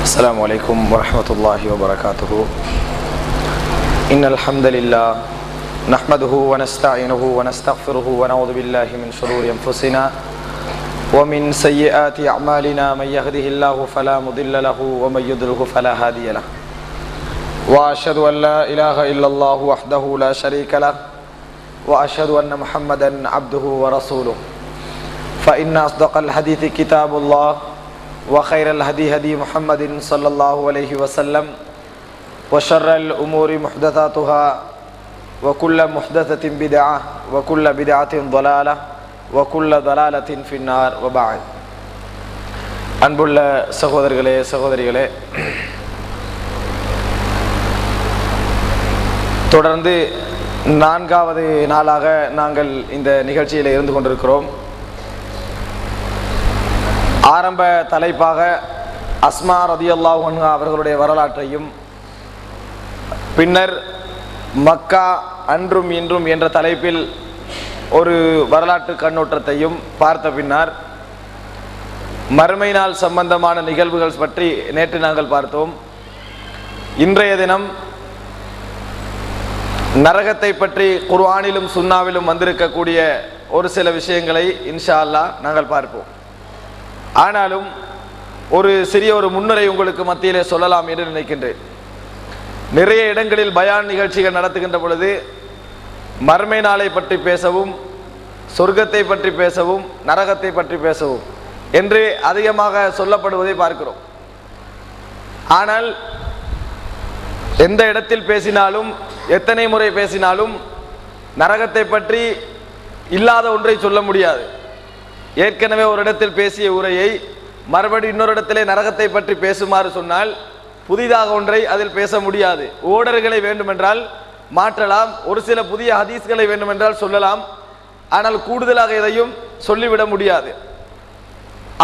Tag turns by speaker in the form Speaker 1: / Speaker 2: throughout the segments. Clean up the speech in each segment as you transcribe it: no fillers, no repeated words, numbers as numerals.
Speaker 1: السلام عليكم ورحمة الله وبركاته. إن الحمد لله نحمده ونستعينه ونستغفره ونعوذ بالله من شرور أنفسنا ومن سيئات أعمالنا. من يهده الله فلا مضل له ومن يضلل فلا هادي له. وأشهد أن لا إله إلا الله وحده لا شريك له وأشهد أن محمدا عبده ورسوله. فإن أصدق الحديث كتاب الله وخير الهدي هدي محمد صلى الله عليه وسلم وشر الأمور محدثاتها وكل محدثة بدعة وكل بدعة ضلالة وكل ضلالة في النار. وبعد. அன்புள்ள சகோதரர்களே சகோதரிகளே, தொடர்ந்து 4வது நாளாக நாங்கள் இந்த நிகழ்ச்சியில் இருந்து கொண்டிருக்கிறோம். ஆரம்ப தலைப்பாக அஸ்மா ரதியல்லாஹு அன்ஹா அவர்களுடைய வரலாற்றையும், பின்னர் மக்கா அன்றும் இன்றும் என்ற தலைப்பில் ஒரு வரலாற்று கண்ணோட்டத்தையும் பார்த்த பின்னர் மறுமை நாள் சம்பந்தமான நிகழ்வுகள் பற்றி நேற்று நாங்கள் பார்த்தோம். இன்றைய தினம் நரகத்தை பற்றி குர்ஆனிலும் சுன்னாவிலும் வந்திருக்கக்கூடிய ஒரு சில விஷயங்களை இன்ஷா அல்லாஹ் நாங்கள் பார்ப்போம். ஆனாலும் ஒரு சிறிய ஒரு முன்னுரை உங்களுக்கு மத்தியிலே சொல்லலாம் என்று நினைக்கின்றேன். நிறைய இடங்களில் பயான் நிகழ்ச்சிகள் நடத்துகின்ற பொழுது மறுமை நாளை பற்றி பேசவும், சொர்க்கத்தை பற்றி பேசவும், நரகத்தை பற்றி பேசவும் என்று அதிகமாக சொல்லப்படுவதை பார்க்கிறோம். ஆனால் எந்த இடத்தில் பேசினாலும், எத்தனை முறை பேசினாலும் நரகத்தை பற்றி இல்லாத ஒன்றை சொல்ல முடியாது. ஏற்கனவே ஒரு இடத்தில் பேசிய உரையை மறுபடியும் இன்னொரு இடத்திலே நரகத்தை பற்றி பேசுமாறு சொன்னால் புதிதாக ஒன்றை அதில் பேச முடியாது. ஓடர்களை வேண்டுமென்றால் மாற்றலாம், ஒரு சில புதிய ஹதீஸ்களை வேண்டுமென்றால் சொல்லலாம், ஆனால் கூடுதலாக எதையும் சொல்லிவிட முடியாது.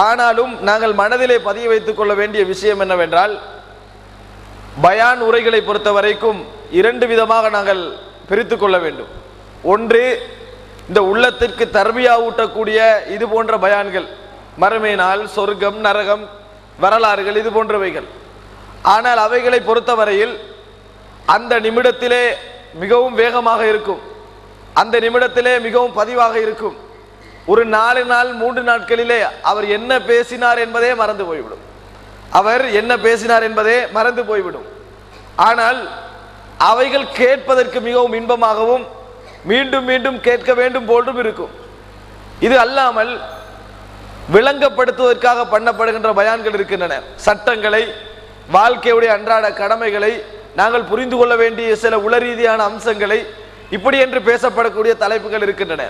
Speaker 1: ஆனாலும் நாங்கள் மனதிலே பதிய வைத்துக் கொள்ள வேண்டிய விஷயம் என்னவென்றால், பயான் உரைகளை பொறுத்த வரைக்கும் 2 விதமாக நாங்கள் பிரித்து கொள்ள வேண்டும். ஒன்று, இந்த உள்ளத்திற்கு தர்பியா ஊட்டக்கூடிய இது போன்ற பயான்கள், மறுமை நாள், சொர்க்கம், நரகம், வரலாறுகள், இது போன்றவைகள். ஆனால் அவைகளை பொறுத்தவரையில் அந்த நிமிடத்திலே மிகவும் வேகமாக இருக்கும், அந்த நிமிடத்திலே மிகவும் பதிவாக இருக்கும். ஒரு 4 நாள் 3 நாட்களிலே அவர் என்ன பேசினார் என்பதே மறந்து போய்விடும், அவர் என்ன பேசினார் என்பதே மறந்து போய்விடும். ஆனால் அவைகள் கேட்பதற்கு மிகவும் இன்பமாகவும் மீண்டும் மீண்டும் கேட்க வேண்டும் போன்றும் இருக்கும். இது அல்லாமல் விளங்கப்படுத்துவதற்காக பண்ணப்படுகின்ற பயான்கள் இருக்கின்றன. சட்டங்களை, வாழ்க்கையுடைய அன்றாட கடமைகளை, நாங்கள் புரிந்து கொள்ள வேண்டிய சில உளரீதியான அம்சங்களை, இப்படி என்று பேசப்படக்கூடிய தலைப்புகள் இருக்கின்றன.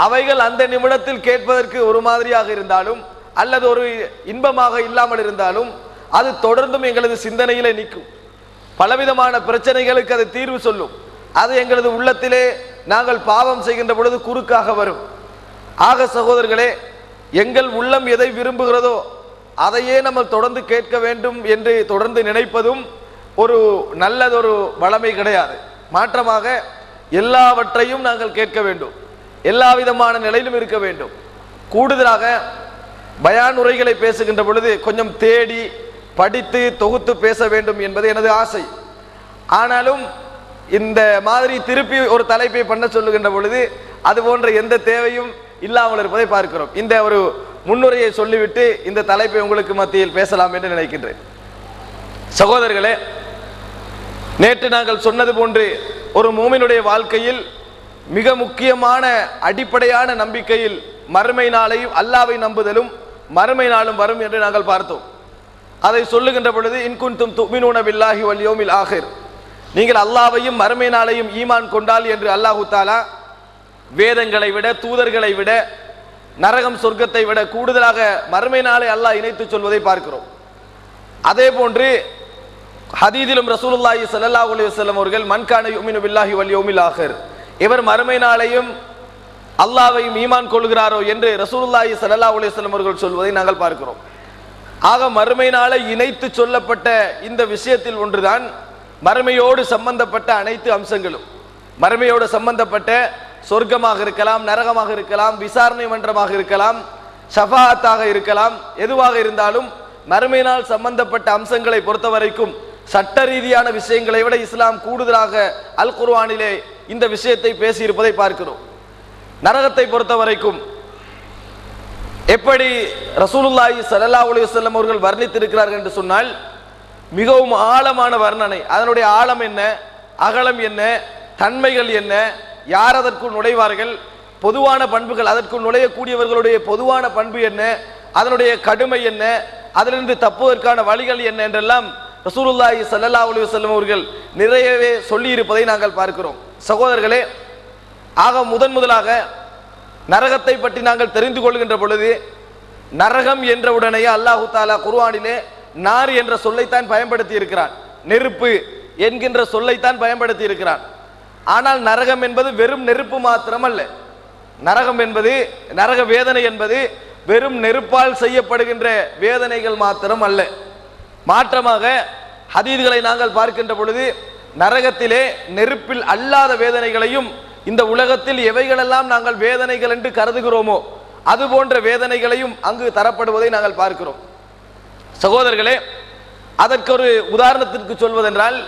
Speaker 1: அவைகள் அந்த நிமிடத்தில் கேட்பதற்கு ஒரு மாதிரியாக இருந்தாலும் அல்லது ஒரு இன்பமாக இல்லாமல் இருந்தாலும் அது தொடர்ந்தும் எங்களது சிந்தனையிலே நிற்கும். பலவிதமான பிரச்சனைகளுக்கு அது தீர்வு சொல்லும். அது எங்களது உள்ளத்திலே நாங்கள் பாவம் செய்கின்ற பொழுது குறுக்காக வரும். ஆக சகோதரர்களே, எங்கள் உள்ளம் எதை விரும்புகிறதோ அதையே நம்ம தொடர்ந்து கேட்க வேண்டும் என்று தொடர்ந்து நினைப்பதும் ஒரு நல்லதொரு வளமை கிடையாது. மாற்றமாக எல்லாவற்றையும் நாங்கள் கேட்க வேண்டும், எல்லா விதமான நிலையிலும் இருக்க வேண்டும். கூடுதலாக பயான் உரைகளை பேசுகின்ற பொழுது கொஞ்சம் தேடி படித்து தொகுத்து பேச வேண்டும் என்பது எனது ஆசை. ஆனாலும் இந்த மாதிரி திருப்பி ஒரு தலைப்பை பண்ண சொல்லுகின்ற பொழுது அது போன்ற எந்த தேவையும் இல்லாமல் இருப்பதை பார்க்கிறோம். இந்த ஒரு முன்னுரையை சொல்லிவிட்டு இந்த தலைப்பை உங்களுக்கு மத்தியில் பேசலாம் என்று நினைக்கின்றேன். சகோதரர்களே, நேற்று நாங்கள் சொன்னது போன்று ஒரு மூமினுடைய வாழ்க்கையில் மிக முக்கியமான அடிப்படையான நம்பிக்கையில் மறுமை நாளையும் அல்லாஹ்வை நம்புதலும் மறுமை நாளும் வரும் என்று நாங்கள் பார்த்தோம். அதை சொல்லுகின்ற பொழுது இன் குன்தும் துமினூன பில்லாஹி வல் யௌமில் ஆகிர், நீங்கள் அல்லாஹ்வையும் மறுமை நாளையும் ஈமான் கொண்டால் என்று அல்லாஹு தஆலா வேதங்களை விட, தூதர்களை விட, நரகம் சொர்க்கத்தை விட கூடுதலாக மறுமை நாளை அல்லாஹ் இணைத்து சொல்வதை பார்க்கிறோம். அதே போன்று ஹதீஸிலும் ரசூலுல்லாஹி ஸல்லல்லாஹு அலைஹி வஸல்லம் அவர்கள் மன் கான யுமினு பில்லாஹி வல் யௌமில் ஆகிர், இவர் மறுமை நாளையும் அல்லாஹ்வையும் ஈமான் கொள்கிறாரோ என்று ரசூலுல்லாஹி ஸல்லல்லாஹு அலைஹி வஸல்லம் அவர்கள் சொல்வதை நாங்கள் பார்க்கிறோம். ஆக மறுமை நாளை இணைத்து சொல்லப்பட்ட இந்த விஷயத்தில் ஒன்றுதான் மறுமையோடு சம்பந்தப்பட்ட அனைத்து அம்சங்களும். மறுமையோடு சம்பந்தப்பட்ட சொர்க்கமாக இருக்கலாம், நரகமாக இருக்கலாம், விசாரணை மன்றமாக இருக்கலாம், ஷஃபாஅத்தாக இருக்கலாம், எதுவாக இருந்தாலும் மறுமையினால் சம்பந்தப்பட்ட அம்சங்களை பொறுத்த வரைக்கும் சட்ட ரீதியான விஷயங்களை விட இஸ்லாம் கூடுதலாக அல் குர்ஆனிலே இந்த விஷயத்தை பேசியிருப்பதை பார்க்கிறோம். நரகத்தை பொறுத்த வரைக்கும் எப்படி ரசூலுல்லாஹி ஸல்லல்லாஹு அலைஹி வஸல்லம் அவர்கள் வர்ணித்திருக்கிறார்கள் என்று சொன்னால் மிகவும் ஆழமான வர்ணனை. அதனுடைய ஆழம் என்ன, அகலம் என்ன, தன்மைகள் என்ன, யார் அதற்குள் நுழைவார்கள், பொதுவான பண்புகள், அதற்குள் நுழையக்கூடியவர்களுடைய பொதுவான பண்பு என்ன, அதனுடைய கடுமை என்ன, அதிலிருந்து தப்புவதற்கான வழிகள் என்ன என்றெல்லாம் ரசூலுல்லாஹி ஸல்லல்லாஹு அலைஹி வஸல்லம் அவர்கள் நிறையவே சொல்லி இருப்பதை நாங்கள் பார்க்கிறோம். சகோதரர்களே, ஆக முதலாக நரகத்தை பற்றி நாங்கள் தெரிந்து கொள்கின்ற பொழுது நரகம் என்ற உடனே அல்லாஹு தாலா குர்ஆனிலே நார் என்ற சொல்லைத்தான் பயன்படுத்தி இருக்கிறான், நெருப்பு என்கின்ற சொல்லைத்தான் பயன்படுத்தி இருக்கிறான். ஆனால் நரகம் என்பது வெறும் நெருப்பு மாத்திரம் அல்ல. நரகம் என்பது, நரக வேதனை என்பது வெறும் நெருப்பால் செய்யப்படுகின்ற வேதனைகள் மாத்திரம் அல்ல. மாற்றமாக ஹதீஸ்களை நாங்கள் பார்க்கின்ற பொழுது நரகத்திலே நெருப்பில் அல்லாத வேதனைகளையும் இந்த உலகத்தில் எவைகளெல்லாம் நாங்கள் வேதனைகள் என்று கருதுகிறோமோ அது போன்ற வேதனைகளையும் அங்கு தரப்படுவதை நாங்கள் பார்க்கிறோம். சகோதரர்களே, அதற்கு ஒரு உதாரணத்திற்கு சொல்வதென்றால்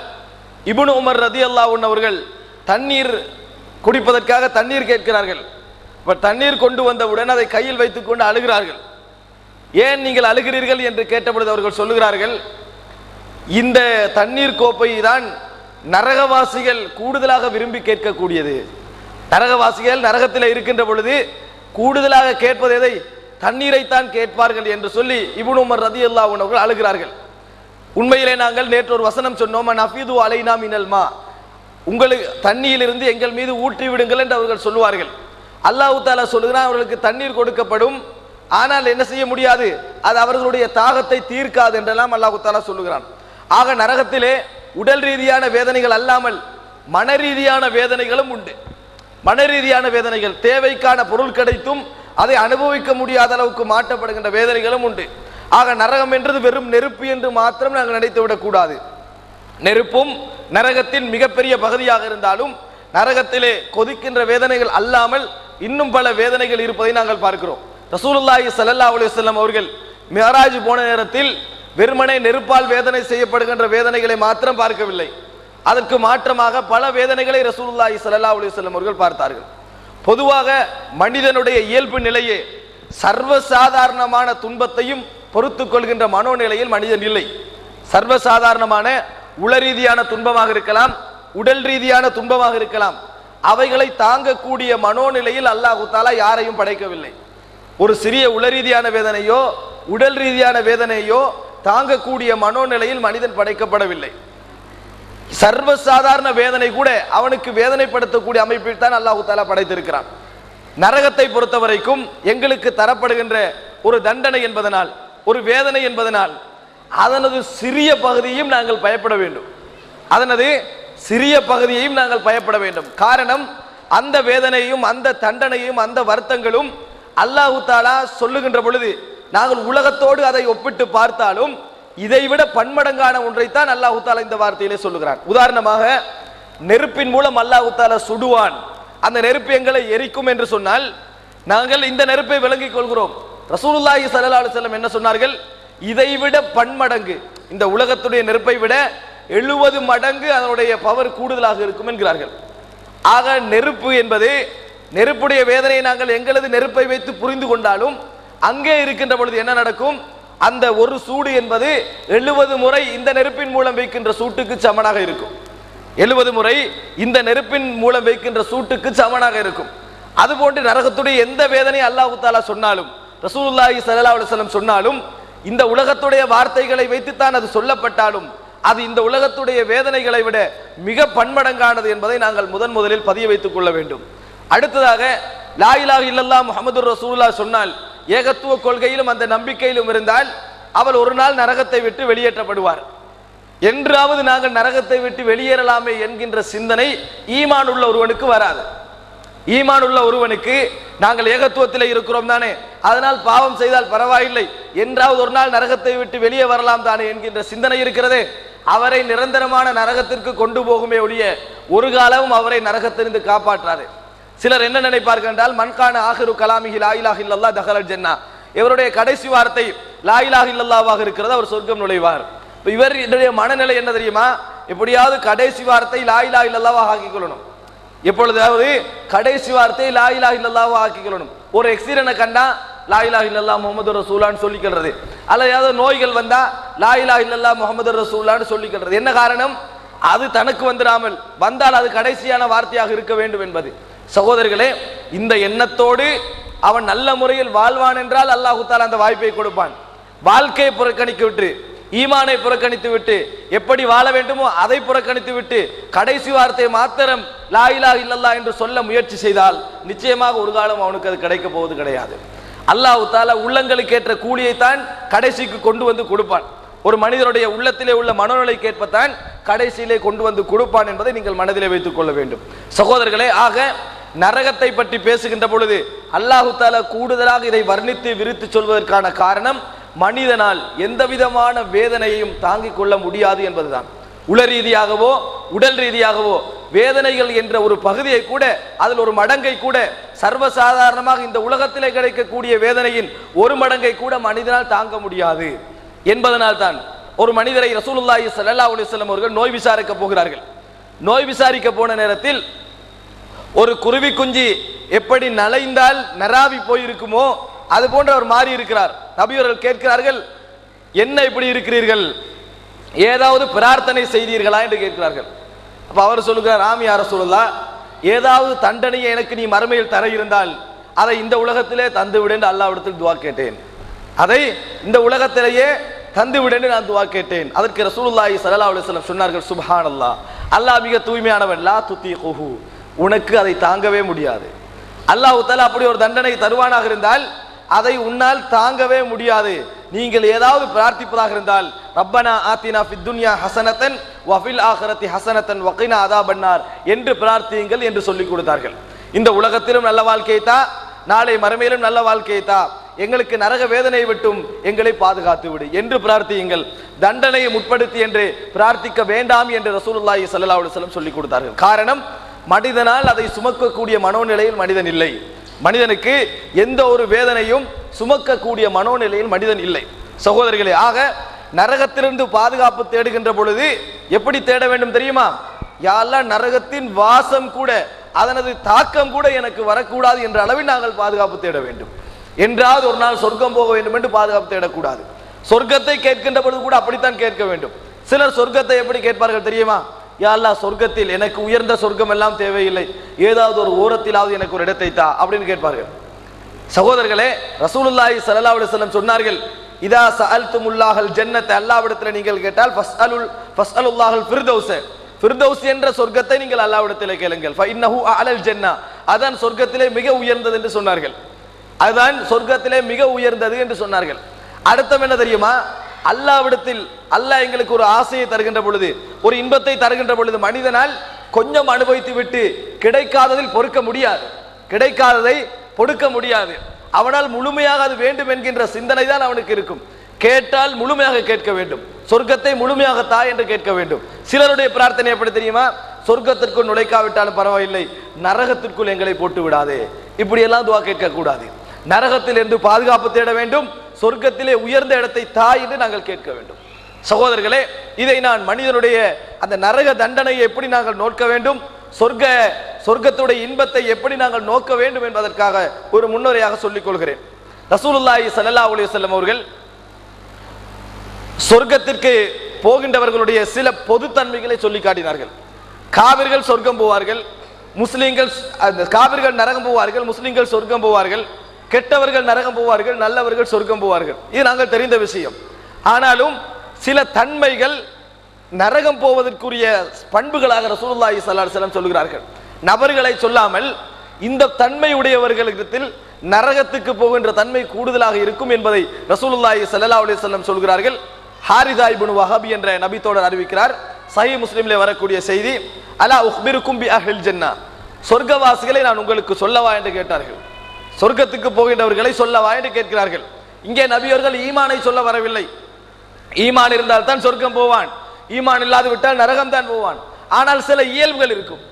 Speaker 1: இப்னு உமர் ரலியல்லாஹு அன்ஹு அவர்கள் தண்ணீர் குடிப்பதற்காக தண்ணீர் கேட்கிறார்கள். தண்ணீர் கொண்டு வந்தவுடன் அதை கையில் வைத்துக் கொண்டு அழுகிறார்கள். ஏன் நீங்கள் அழுகிறீர்கள் என்று கேட்டபொழுது அவர்கள் சொல்லுகிறார்கள், இந்த தண்ணீர் கோப்பை தான் நரகவாசிகள் கூடுதலாக விரும்பி கேட்கக்கூடியது. நரகவாசிகள் நரகத்தில் இருக்கின்ற பொழுது கூடுதலாக கேட்பது எதை? தண்ணீரைத்தான் கேட்பார்கள் என்று சொல்லி இப்னு உமர் ரலியல்லாஹு அன்ஹு அவர்கள் அழுகிறார்கள். உண்மையிலே நாங்கள் நேற்று ஒரு வசனம் சொன்னோம், நஃபீது அலைனா மினல் மா, உங்களுக்கு தண்ணியிலிருந்து எங்கள் மீது ஊற்றி விடுங்கள் என்று அவர்கள் சொல்லுவார்கள். அல்லாஹ் தஆலா சொல்லுகிறான், அவர்களுக்கு தண்ணீர் கொடுக்கப்படும், ஆனால் என்ன செய்ய முடியாது, அது அவர்களுடைய தாகத்தை தீர்க்காது என்றெல்லாம் அல்லாஹ் தஆலா சொல்லுகிறான். ஆக நரகத்திலே உடல் ரீதியான வேதனைகள் அல்லாமல் மன ரீதியான வேதனைகளும் உண்டு. மன ரீதியான வேதனைகள், தேவைக்கான பொருள் கிடைத்தும் அதை அனுபவிக்க முடியாத அளவுக்கு மாற்றப்படுகின்ற வேதனைகளும் உண்டு. ஆக நரகம் என்றது வெறும் நெருப்பு என்று மாத்திரம் நாங்கள் நினைத்துவிடக் கூடாது. நெருப்பும் நரகத்தின் மிகப்பெரிய பகுதியாக இருந்தாலும் நரகத்திலே கொதிக்கின்ற வேதனைகள் அல்லாமல் இன்னும் பல வேதனைகள் இருப்பதை நாங்கள் பார்க்கிறோம். ரசூலுல்லாஹி ஸல்லல்லாஹு அலைஹி வஸல்லம் அவர்கள் மிஅராஜ் போன நேரத்தில் வெறுமனே நெருப்பால் வேதனை செய்யப்படுகின்ற வேதனைகளை மாத்திரம் பார்க்கவில்லை, அதற்கு மாற்றமாக பல வேதனைகளை ரசூலுல்லாஹி ஸல்லல்லாஹு அலைஹி வஸல்லம் அவர்கள் பார்த்தார்கள். பொதுவாக மனிதனுடைய இயல்பு நிலையே சர்வசாதாரணமான துன்பத்தையும் பொறுத்து கொள்கின்ற மனோநிலையில் மனிதன் இல்லை. சர்வசாதாரணமான உளரீதியான துன்பமாக இருக்கலாம், உடல் ரீதியான துன்பமாக இருக்கலாம், அவைகளை தாங்கக்கூடிய மனோநிலையில் அல்லாஹ் தஆலா யாரையும் படைக்கவில்லை. ஒரு சிறிய உளரீதியான வேதனையோ உடல் ரீதியான வேதனையோ தாங்கக்கூடிய மனோநிலையில் மனிதன் படைக்கப்படவில்லை. சர்வசாதாரண வேதனை கூட அவனுக்கு வேதனைப்படுத்தக்கூடிய அமைப்பில் தான் அல்லாஹ் தஆலா படைத்திருக்கிறான். நரகத்தை பொறுத்த வரைக்கும் எங்களுக்கு தரப்படுகின்ற ஒரு தண்டனை என்பதனால், ஒரு வேதனை என்பதனால் அதனது சிறிய பகுதியையும் நாங்கள் பயப்பட வேண்டும். அதனது சிறிய பகுதியையும் நாங்கள் பயப்பட வேண்டும். காரணம், அந்த வேதனையும் அந்த தண்டனையும் அந்த வருத்தங்களும் அல்லாஹ் தஆலா சொல்லுகின்ற பொழுது நாங்கள் உலகத்தோடு அதை ஒப்பிட்டு பார்த்தாலும் இதைவிட பன்மடங்கான ஒன்றைத்தான் அல்லாஹ் தஆலா இந்த வார்த்தையிலே சொல்லுகிறான். உதாரணமாக, நெருப்பின் மூலம் அல்லாஹ் தஆலா சுடுவான், அந்த நெருப்பு எங்களை எரிக்கும் என்று சொன்னால் நாங்கள் இந்த நெருப்பை விளங்கிக் கொள்கிறோம். ரசூலுல்லாஹி ஸல்லல்லாஹு அலைஹி வஸல்லம் என்ன சொன்னார்கள்? இதைவிட பன்மடங்கு, இந்த உலகத்துடைய நெருப்பை விட 70 மடங்கு அதனுடைய பவர் கூடுதலாக இருக்கும் என்கிறார்கள். ஆக நெருப்பு என்பது, நெருப்புடைய வேதனையை நாங்கள் எங்களது நெருப்பை வைத்து புரிந்து கொண்டாலும் அங்கே இருக்கின்ற பொழுது என்ன நடக்கும்? அந்த ஒரு சூடு என்பது 70 முறை இந்த நெருப்பின் மூலம் வைக்கின்ற சூட்டுக்கு சமனாக இருக்கும். 70 முறை இந்த நெருப்பின் மூலம் வைக்கின்ற சூட்டுக்கு சமனாக இருக்கும். அதுபோன்று நரகத்துடைய எந்த வேதனை அல்லாஹ் தஆலா சொன்னாலும், ரசூலுல்லாஹி ஸல்லல்லாஹு அலைஹி வஸல்லம் சொன்னாலும், இந்த உலகத்துடைய வார்த்தைகளை வைத்துத்தான் அது சொல்லப்பட்டாலும் அது இந்த உலகத்துடைய வேதனைகளை விட மிக பன்மடங்கானது என்பதை நாங்கள் முதலில் பதிய வைத்துக் கொள்ள வேண்டும். அடுத்ததாக, லா இலாஹ இல்லல்லாஹ் முஹம்மதுர் ரசூலுல்லாஹ் சொன்னால் ஏகத்துவ கொள்கையிலும் அந்த நம்பிக்கையிலும் இருந்தால் அவள் ஒரு நாள் நரகத்தை விட்டு வெளியேற்றப்படுவார். என்றாவது நாங்கள் நரகத்தை விட்டு வெளியேறலாமே என்கின்ற சிந்தனை ஈமான் உள்ள ஒருவனுக்கு வராது. ஈமான் உள்ள ஒருவனுக்கு நாங்கள் ஏகத்துவத்தில் இருக்கிறோம் தானே, அதனால் பாவம் செய்தால் பரவாயில்லை, என்றாவது ஒரு நாள் நரகத்தை விட்டு வெளியே வரலாம் தானே என்கின்ற சிந்தனை இருக்கிறதே, அவரை நிரந்தரமான நரகத்திற்கு கொண்டு போகுமே ஒழிய ஒரு காலமும் அவரை நரகத்திலிருந்து காப்பாற்றாரு. சிலர் என்ன நினைப்பார்கள் என்றால், மன்கான ஆஹிரு கலாமிஹி லா இலாஹ இல்லல்லாஹ் தஹலல் ஜன்னா, இவருடைய கடைசி வார்த்தை லா இலாஹ இல்லல்லாஹ்வாக இருக்கிறது, அவர் சொர்க்கம் நுழைவார். இவருடைய மனநிலை என்ன தெரியுமா? எப்படியாவது கடைசி வார்த்தை லா இலாஹ இல்லல்லாஹ்வாக ஆக்கிக் கொள்ளணும். எப்பொழுதாவது கடைசி வார்த்தை லா இலாஹ இல்லல்லாஹ்வாக ஆக்கிக் கொள்ளணும். ஒரு எக்ஸிடென்ட் கண்டா லா இலாஹ இல்லல்லாஹ் முஹம்மது ரசூலுல்லாஹ்னு சொல்லிக்கிறது, அல்ல ஏதாவது நோய்கள் வந்தா லா இலாஹ இல்லல்லாஹ் முஹம்மது ரசூலுல்லாஹ்னு சொல்லிக்கிறது. என்ன காரணம்? அது தனக்கு வந்துடாமல் வந்தால் அது கடைசியான வார்த்தையாக இருக்க வேண்டும் என்பது. சகோதரர்களே, இந்த எண்ணத்தோடு அவன் நல்ல முறையில் வாழ்வான் என்றால் அல்லாஹ் தஆலா அந்த வாய்ப்பை கொடுப்பான். வாழ்க்கையை புறக்கணித்து விட்டு, ஈமானை புறக்கணித்து விட்டு, எப்படி வாழ வேண்டுமோ அதை புறக்கணித்து விட்டு கடைசி வார்த்தை மாத்திரம் லா இலாஹ இல்லல்லாஹ் என்று சொல்ல முயற்சி செய்தால் நிச்சயமாக ஒரு காலம் அவனுக்கு அது கிடைக்க போவது கிடையாது. அல்லாஹ் தஆலா உள்ளங்களுக்கு ஏற்ற கூலியை தான் கடைசிக்கு கொண்டு வந்து கொடுப்பான். ஒரு மனிதனுடைய உள்ளத்திலே உள்ள மனநிலைக்கு ஏற்பத்தான் கடைசியிலே கொண்டு வந்து கொடுப்பான் என்பதை நீங்கள் மனதிலே வைத்துக் கொள்ள வேண்டும். சகோதரர்களே, ஆக நரகத்தை பற்றி பேசுகின்ற பொழுது அல்லாஹ் தஆலா கூடுதலாக இதை வர்ணித்து விரித்து சொல்வதற்கான காரணம், மனிதனால் எந்த விதமான வேதனையையும் தாங்கிக் கொள்ள முடியாது என்பதுதான். உள ரீதியாகவோ உடல் ரீதியாகவோ வேதனைகள் என்ற ஒரு பகுதியை கூட, அதில் ஒரு மடங்கை கூட, சர்வசாதாரணமாக இந்த உலகத்திலே கிடைக்கக்கூடிய வேதனையின் ஒரு மடங்கை கூட மனிதனால் தாங்க முடியாது என்பதனால் தான் ஒரு மனிதரை ரசூலுல்லாஹி ஸல்லல்லாஹு அலைஹி வஸல்லம் அவர்கள் நோய் விசாரிக்க போகிறார்கள். நோய் விசாரிக்க போன நேரத்தில் ஒரு குருவி குஞ்சு எப்படி நலைந்தால் நராவி போயிருக்குமோ அது போன்ற அவர் மாறி இருக்கிறார். நபியவர்கள் கேட்கிறார்கள், என்ன இப்படி இருக்கிறீர்கள், ஏதாவது பிரார்த்தனை செய்தீர்களா என்று கேட்கிறார்கள். அப்ப அவர் சொல்லுகிறார், ஆம் யா ரசூலுல்லாஹ், ஏதாவது தண்டனையை எனக்கு நீ மறுமையில் தர இருந்தால் அதை இந்த உலகத்திலே தந்து விடு என்று அல்லாஹ்விடத்தில் துஆ கேட்டேன். அதை இந்த உலகத்திலேயே தந்து விடு என்று நான் துஆ கேட்டேன். அதற்கு ரசூலுல்லாஹி ஸல்லல்லாஹு அலைஹி வஸல்லம் சொன்னார்கள், சுப்ஹானல்லாஹ், அல்லாஹ் மிக தூய்மையானவன், லா துதீகுஹு, உனக்கு அதை தாங்கவே முடியாது. அல்லாஹ் தஆலா அப்படி ஒரு தண்டனை தருவானாக இருந்தால் அதை உன்னால் தாங்கவே முடியாது. நீங்கள் ஏதாவது பிரார்த்திப்பதாக இருந்தால் ரப்பனா ஆத்தினா ஃபித் துன்யா ஹஸனத்தன் வ ஃபில் ஆখিরাতি ஹஸனத்தன் வ கினா அஸாபன்னார் என்று பிரார்த்தியுங்கள் என்று சொல்லிக் கொடுத்தார்கள். இந்த உலகத்திலும் நல்ல வாழ்க்கையை தா, நாளை மறுமையிலும் நல்ல வாழ்க்கையை தா, எங்களுக்கு நரக வேதனை விட்டும் எங்களை பாதுகாத்து விடு என்று பிரார்த்தியுங்கள். தண்டனையை முற்படுத்தி என்று பிரார்த்திக்க வேண்டாம் என்று ரசூலுல்லாஹி ஸல்லல்லாஹு அலைஹி வஸல்லம் சொல்லிக் கொடுத்தார்கள். காரணம், மனிதனால் அதை சுமக்கக்கூடிய மனோநிலையில் மனிதன் இல்லை. மனிதனுக்கு எந்த ஒரு வேதனையும் சுமக்கக்கூடிய மனோநிலையில் மனிதன் இல்லை. சகோதரர்களே, ஆக நரகத்திலிருந்து பாதுகாப்பு தேடுகின்ற பொழுது எப்படி தேட வேண்டும் தெரியுமா? யா அல்லாஹ், நரகத்தின் வாசம் கூட, அதனது தாக்கம் கூட எனக்கு வரக்கூடாது என்ற அளவில் நாங்கள் பாதுகாப்பு தேட வேண்டும். என்றாவது ஒரு நாள் சொர்க்கம் போக வேண்டும் என்று பாதுகாப்பு தேடக்கூடாது. சொர்க்கத்தை கேட்கின்ற பொழுது கூட அப்படித்தான் கேட்க வேண்டும். சிலர் சொர்க்கத்தை எப்படி கேட்பார்கள் தெரியுமா? யா அல்லாஹ், சொர்க்கத்தில் எனக்கு உயர்ந்த சொர்க்கம் எல்லாம் தேவையில்லை, ஏதாவது ஒரு ஓரத்திலாவது எனக்கு ஒரு இடத்தை தா அப்படின்னு கேட்பார்கள். சகோதரர்களே, ரசூலுல்லாஹி ஸல்லல்லாஹு அலைஹி வஸல்லம் சொன்னார்கள், இதா சஅல்துமுல்லாஹல் ஜன்னத, அல்லாஹ்விடத்தில் நீங்கள் கேட்டால் ஃபஸ்அலுல்லாஹல் ஃபிர்தௌஸ, ஃபிர்தௌஸ் என்ற சொர்க்கத்தை நீங்கள் அல்லாஹ்விடத்தில் கேளுங்கள். ஃபஇன்னஹு அலல் ஜன்னா, அதான் சொர்க்கத்திலே மிக உயர்ந்தது என்று சொன்னார்கள். அதுதான் சொர்க்கத்திலே மிக உயர்ந்தது என்று சொன்னார்கள். அர்த்தம் என்ன தெரியுமா? அல்லாஹ்விடத்தில் அல்லாஹ் எங்களுக்கு ஒரு ஆசையை தருகின்ற பொழுது, ஒரு இன்பத்தை தருகின்ற பொழுது மனிதனால் கொஞ்சம் அனுபவித்து விட்டு கிடைக்காததில் பொறுக்க முடியாது, கிடைக்காததை பொறுக்க முடியாது. அவனால் முழுமையாக அது வேண்டும் என்கின்ற சிந்தனை தான் அவனுக்கு இருக்கும். கேட்டால் முழுமையாக கேட்க வேண்டும், சொர்க்கத்தை முழுமையாக தா என்று கேட்க வேண்டும். சிலருடைய பிரார்த்தனை எப்படி தெரியுமா? சொர்க்கத்திற்குள் நுழைக்காவிட்டாலும் பரவாயில்லை, நரகத்திற்குள் எங்களை போட்டு விடாதே, இப்படியெல்லாம் துவா கேட்க கூடாது. நரகத்தில் இருந்து பாதுகாப்பு தேட வேண்டும், சொர்க்கத்திலே உயர்ந்த இடத்தை தா என்று நாங்கள் கேட்க வேண்டும். சகோதரர்களே, இதை நான் மனிதனுடைய அந்த நரக தண்டனையை எப்படி நாங்கள் நோக்க வேண்டும், சொர்க்கத்துடைய இன்பத்தை எப்படி நாங்கள் நோக்க வேண்டும் என்பதற்காக ஒரு முன்னுரையாக சொல்லிக் கொள்கிறேன். ரசூலுல்லாஹி ஸல்லல்லாஹு அலைஹி வஸல்லம் அவர்கள் சொர்க்கத்திற்கு போகின்றவர்களுடைய சில பொதுத்தன்மைகளை சொல்லி காட்டினார்கள். காவிர்கள் சொர்க்கம் போவார்கள், முஸ்லிம்கள், அந்த காவிர்கள் நரகம் போவார்கள், முஸ்லிம்கள் சொர்க்கம் போவார்கள், கெட்டவர்கள் நரகம் போவார்கள், நல்லவர்கள் சொர்க்கம் போவார்கள். இது நாங்கள் தெரிந்த விஷயம். ஆனாலும் சில தன்மைகள் நரகம் போவதற்குரிய பண்புகளாக ரசூலுல்லாஹி ஸல்லல்லாஹு அலைஹி வஸல்லம் சொல்கிறார்கள். நபர்களை சொல்லாமல் இந்த தன்மை உடையவர்களிடத்தில் நரகத்துக்கு போகின்ற தன்மை கூடுதலாக இருக்கும் என்பதை ரசூலுல்லாஹி ஸல்லல்லாஹு அலைஹி வஸல்லம் சொல்கிறார்கள். ஹாரிதா இப்னு வஹப் என்ற நபி தோழர் அறிவிக்கிறார், சஹீஹ் முஸ்லிமிலே வரக்கூடிய செய்தி, அலா உக்பிருக்கும் பி அஹ்லில் ஜன்னா, சொர்க்கவாசிகளை நான் உங்களுக்கு சொல்லவா என்று கேட்டார்கள். சொர்க்கத்துக்கு போகின்றவர்களை சொல்லவா என்று கேட்கிறார்கள். இங்கே நபியவர்கள் ஈமானை சொல்ல வரவில்லை. ஈமான் இருந்தால் தான் சொர்க்கம் போவான், ஈமான் இல்லாது விட்டால் நரகம் தான் போவான். ஆனால் சில இயல்புகள் இருக்கும்.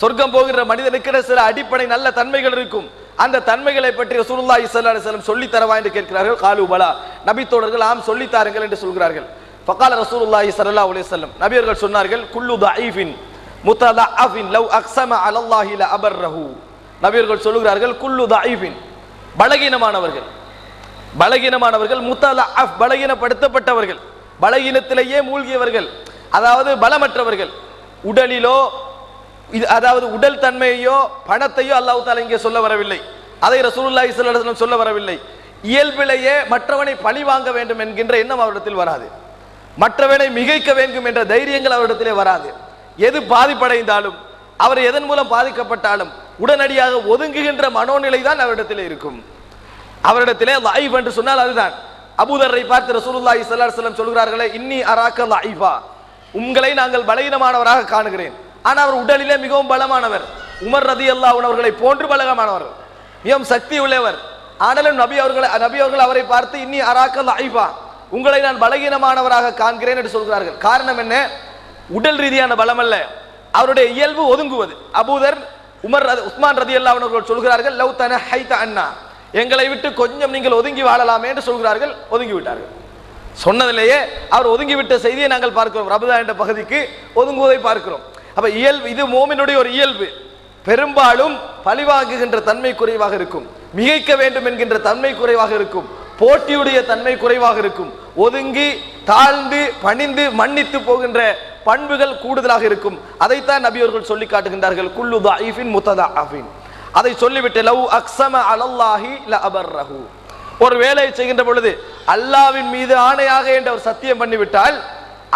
Speaker 1: சொர்க்கம் போகின்ற மனிதனுக்கு சில அடிப்படை நல்ல தன்மைகள் இருக்கும். அந்த தன்மைகளை பற்றி ரசூலுல்லாஹி ஸல்லல்லாஹு அலைஹி வஸல்லம் சொல்லி தரவா என்று கேட்கிறார்கள். காலு பலா, நபி தோழர்கள் ஆம் சொல்லி தாருங்கள் என்று சொல்கிறார்கள். ஃபகால ரசூலுல்லாஹி ஸல்லல்லாஹு அலைஹி வஸல்லம், நபியர்கள் சொன்னார்கள், குல்லு தஈஃபின் முத்ததஅஃபின் லவ் அக்ஸம அலல்லாஹி ல அபர்ரஹு. நபியர்கள் சொல்கிறார்கள், குல்லு தஈஃபின், பலகீனமானவர்கள், பலகீனமானவர்கள், முத்ததஅஃப், பலகீனப்படுத்தப்பட்டவர்கள், பலகீனத்திலேயே மூழ்கியவர்கள், அதாவது பலமற்றவர்கள், உடலிலோ அதாவது உடல் தன்மையோ பணத்தையோ அல்லாஹ் தஆலா இங்கே சொல்ல வரவில்லை, அதை ரசூலுல்லாஹி ஸல்லல்லாஹு அலைஹி வஸல்லம் சொல்ல வரவில்லை. இயல்பிலேயே மற்றவனை பழி வாங்க வேண்டும் என்கின்ற எண்ணம் அவரிடத்தில் வராது, மற்றவனை மிகைக்க வேண்டும் என்ற தைரியங்கள் அவரிடத்திலே வராது. எது பாதிப்படைந்தாலும், அவர் எதன் மூலம் பாதிக்கப்பட்டாலும் உடனடியாக ஒதுங்குகின்ற மனோநிலை தான் அவரிடத்திலே இருக்கும். அவரிடத்திலே லைஃப் என்று சொன்னால் அதுதான். அபூதர்ரை பார்த்து ரசூலுல்லாஹி ஸல்லல்லாஹு அலைஹி வஸல்லம் சொல்கிறார்களே, இன்னி அராக்க லைஃபா, உங்களை நாங்கள் பலகீனமானவராக காணுகிறேன். ஆனால் அவர் உடலிலே மிகவும் பலமானவர். உமர் ரலியல்லாஹு அன்ஹு அவர்களை போன்று பலகமானவர், மிகவும் சக்தி உள்ளவர். ஆனாலும் நபி அவர்கள் அவரை பார்த்து இன்னி அராக்க லைஃபா, உங்களை நான் பலகீனமானவராக காண்கிறேன் என்று சொல்கிறார்கள். காரணம் என்ன? உடல் ரீதியான பலம் அல்ல, அவருடைய இயல்பு ஒதுங்குவது. அபூதர் உஸ்மான் ரலியல்லாஹு அன்ஹு அவர்கள் சொல்கிறார்கள், லவ் தனஹைத அன்னா, எங்களை விட்டு கொஞ்சம் நீங்கள் ஒதுங்கி வாழலாமே என்று சொல்கிறார்கள். ஒதுங்கி விட்டார்கள். சொன்னதிலேயே அவர் ஒதுங்கிவிட்ட செய்தியை நாங்கள் பார்க்கிறோம். ரபுதா என்ற பகுதிக்கு ஒதுங்குவதை பார்க்கிறோம். அப்ப இயல்பு, இது மோமினுடைய ஒரு இயல்பு. பெரும்பாலும் பழிவாங்குகின்ற தன்மை குறைவாக இருக்கும், மிகைக்க வேண்டும் என்கின்ற தன்மை குறைவாக இருக்கும், போட்டியுடைய தன்மை குறைவாக இருக்கும், ஒதுங்கி தாழ்ந்து பணிந்து மன்னித்து போகின்ற பண்புகள் கூடுதலாக இருக்கும். அதைத்தான் நபி அவர்கள் சொல்லி காட்டுகின்றார்கள், குல்லு தஈஃபின் முத்ததஅஃபின். அதை சொல்லிவிட்டு லவ் அக்ஸம அலல்லாஹி ல அபர்ரஹு, ஒரு வேலையை செய்கின்ற பொழுது அல்லாஹ்வின் மீது ஆணையாக என்று அவர் சத்தியம் பண்ணிவிட்டால்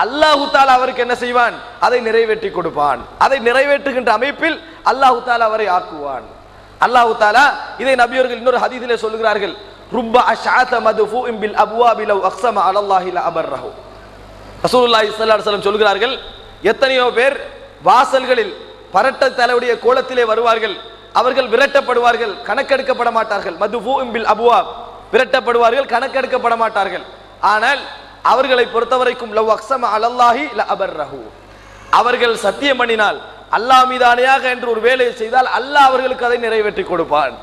Speaker 1: அல்லாஹு தஆலா அவருக்கு என்ன செய்வான்? அதை நிறைவேற்றி கொடுப்பான். அதை நிறைவேற்றுகின்ற அமைப்பில் அல்லாஹு தஆலா அவரை ஆக்குவான். அல்லாஹு தஆலா இதை நபி அவர்கள் இன்னொரு ஹதீஸிலே சொல்கிறார்கள், ருப்ப அஷ்அத மதுஃபூஇன் பில் அப்வாபி லவ் அக்ஸம அலல்லாஹி ல அபர்ரஹு. ரசூலுல்லாஹி ஸல்லல்லாஹு அலைஹி வஸல்லம் சொல்கிறார்கள், எத்தனையோ பேர் வாசல்களில் பரட்ட தலையுடைய கோலத்திலே வருவார்கள், அவர்கள் விரட்டப்படுவார்கள், கணக்கெடுக்கப்பட மாட்டார்கள். மதுஃபூஇன் பில் அப்வாப், விரட்டப்படுவார்கள், கணக்கெடுக்கப்பட மாட்டார்கள். ஆனால் அவர்களை பொறுத்தவரைக்கும் லவ் அக்ஸம அலல்லாஹி ல அபர்ரஹு, அவர்கள் சத்தியம் பண்ணினால் அல்லாஹ் மீது ஆணையாக என்று ஒரு வேலையை செய்தால் அல்லாஹ் அவர்களுக்கு அதை நிறைவேற்றி கொடுப்பான்.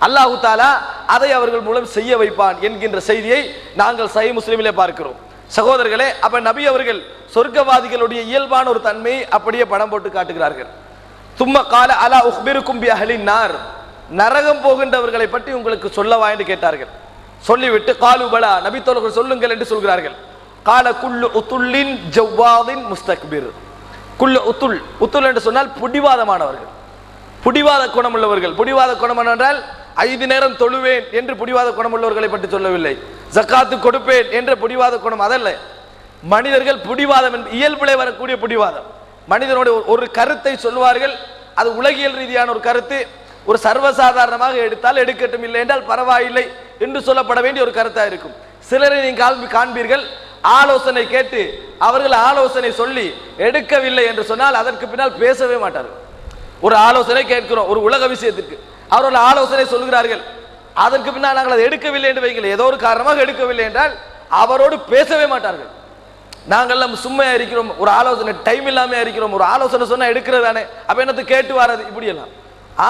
Speaker 1: அல்லாஹு தஆலா அதை அவர்கள் மூலம் செய்ய வைப்பான் என்கின்ற செய்தியை நாங்கள் சஹீஹ் முஸ்லிமிலே பார்க்கிறோம். சகோதரர்களே, அப்ப நபி அவர்கள் சொர்க்கவாதிகளுடைய இயல்பான ஒரு தன்மையை அப்படியே படம் போட்டு காட்டுகிறார்கள். தும்ம கால அலா உக்பிருக்கும் பி அஹ்லின் நார், நரகம் போகின்றவர்களை பற்றி உங்களுக்கு சொல்லவா என்று கேட்டார்கள். சொல்லிவிட்டு காலு பலா, நபி தோழர்கள் சொல்லுங்கள் என்று சொல்கிறார்கள். கால குல்லு உத்துல்லின் ஜவ்வாதின் முஸ்தக்பிர். குல்லு உத்துல், உத்துல் என்று சொன்னால் புடிவாதமானவர்கள், புடிவாத குணம் உள்ளவர்கள். புடிவாத குணம் என்றால் 5 நேரம் தொழுவேன் என்று புடிவாத குணம் உள்ளவர்களை பற்றி சொல்லவில்லை, ஜக்காத்து கொடுப்பேன் என்ற புடிவாத குணம் அதல்ல. மனிதர்கள் புடிவாதம் இயல்பிலே வரக்கூடிய புடிவாதம். மனிதனுடைய ஒரு கருத்தை சொல்வார்கள், அது உலகியல் ரீதியான ஒரு கருத்து, ஒரு சர்வசாதாரணமாக எடுத்தால் எடுக்கட்டும், இல்லை என்றால் பரவாயில்லை என்று சொல்லப்பட வேண்டிய ஒரு கருத்தாக இருக்கும். சிலரை நீங்கள் காண்பீர்கள், ஆலோசனை கேட்டு அவர்கள் ஆலோசனை சொல்லி எடுக்கவில்லை என்று சொன்னால் அதற்கு பின்னால் பேசவே மாட்டார்கள். ஒரு ஆலோசனை கேட்கிறோம் ஒரு உலக விஷயத்திற்கு, அவர்கள் ஆலோசனை சொல்கிறார்கள், அதற்கு பின்னால் நாங்கள் அதை எடுக்கவில்லை என்று வைக்கல, ஏதோ ஒரு காரணமாக எடுக்கவில்லை என்றால் அவரோடு பேசவே மாட்டார்கள். நாங்கள் நம்ம சும்மையா இருக்கிறோம், ஒரு ஆலோசனை டைம் இல்லாம இருக்கிறோம், ஒரு ஆலோசனை சொன்னா எடுக்கிறது தானே, அப்ப என்னது கேட்டு வராது, இப்படி எல்லாம்.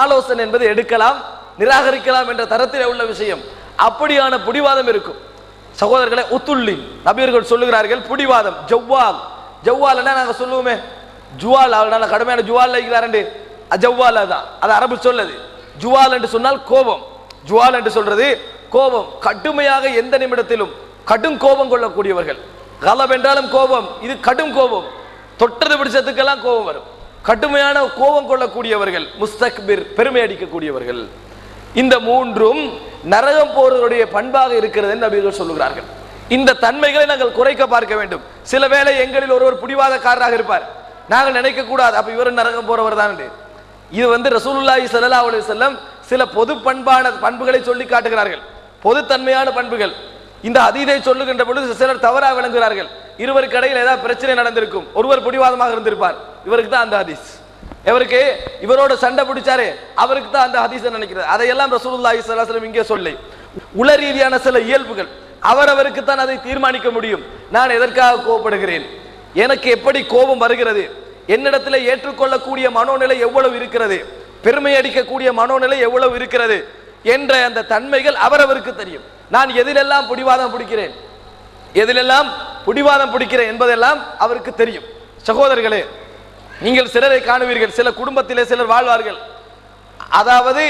Speaker 1: ஆலோசனை என்பது எடுக்கலாம் நிராகரிக்கலாம் என்ற தரத்தில் உள்ள விஷயம். அப்படியான புடிவாதம் இருக்கும். சகோதரர்களை, உத்துல்லின் நபியர்கள் சொல்லுகிறார்கள் புடிவாதம். ஜவ்வால், ஜவ்வால் என்ன நாங்க சொல்லுவோமே, ஜுவால், அவனால கடுமையான ஜுவால் இருக்கிறாரு, ஜவ்வால் தான், அது அரபு சொல்லது. ஜுவால் என்று சொன்னால் கோபம், ஜுவால் என்று சொல்றது கோபம். கடுமையாக எந்த நிமிடத்திலும் கடும் கோபம் கொள்ளக்கூடியவர்கள். கலப் என்றாலும் கோபம், இது கடும் கோபம், தொட்டது பிடிச்சதுக்கெல்லாம் கோபம் வரும். கடுமையான கோபம் கொள்ளக்கூடியவர்கள், முஸ்தக்பிர், பெருமை அடிக்கக்கூடியவர்கள். இந்த மூன்றும் நரகம் போறவருடைய பண்பாக இருக்கிறது என்று நபிகள் சொல்லுகிறார்கள். இந்த தன்மைகளை நாங்கள் குறைக்க பார்க்க வேண்டும். சில வேளை எங்களில் ஒருவர் புடிவாதக்காரராக இருப்பார், நாங்கள் நினைக்க கூடாது அப்ப இவர் நரகம் போறவர் தான். இது ரசூலுல்லாஹி ஸல்லல்லாஹு அலைஹி வஸல்லம் சில பொது பண்புகளை சொல்லி காட்டுகிறார்கள், பொதுத்தன்மையான பண்புகள். இந்த ஹதீஸை சொல்லுகின்ற பொழுது சிலர் தவறாக விளங்குகிறார்கள். இருவருக்கு இடையில் ஏதாவது பிரச்சனை நடந்திருக்கும், ஒருவர் பிடிவாதமாக இருந்திருப்பார், இவருக்கு தான் அந்த ஹதீஸ், இவருக்கு இவரோட சண்டை பிடிச்சாரே அவருக்கு தான் அந்த ஹதீஸ் நினைக்கிறது. அதையெல்லாம் ரசூலுல்லாஹி ஸல்லல்லாஹு அலைஹி வஸல்லம் இங்கே சொல்லி, உள ரீதியான சில இயல்புகள் அவரவருக்கு தான் அதை தீர்மானிக்க முடியும். நான் எதற்காக கோபப்படுகிறேன், எனக்கு எப்படி கோபம் வருகிறது, என்னிடத்தில் ஏற்றுக்கொள்ளக்கூடிய மனோநிலை எவ்வளவு இருக்கிறது, பெருமை அடிக்கக்கூடிய மனோநிலை எவ்வளவு இருக்கிறது, என்ற அந்த தன்மைகள் அவரவருக்கு தெரியும். நான் எதிலெல்லாம் பிடிவாதம் பிடிக்கிறேன், எதிலெல்லாம் பிடிவாதம் பிடிக்கிறேன் என்பதெல்லாம் அவருக்கு தெரியும். சகோதரர்களே, நீங்கள் சிலரை காணுவீர்கள், சில குடும்பத்திலே சிலர் வாழ்வார்கள். அதாவது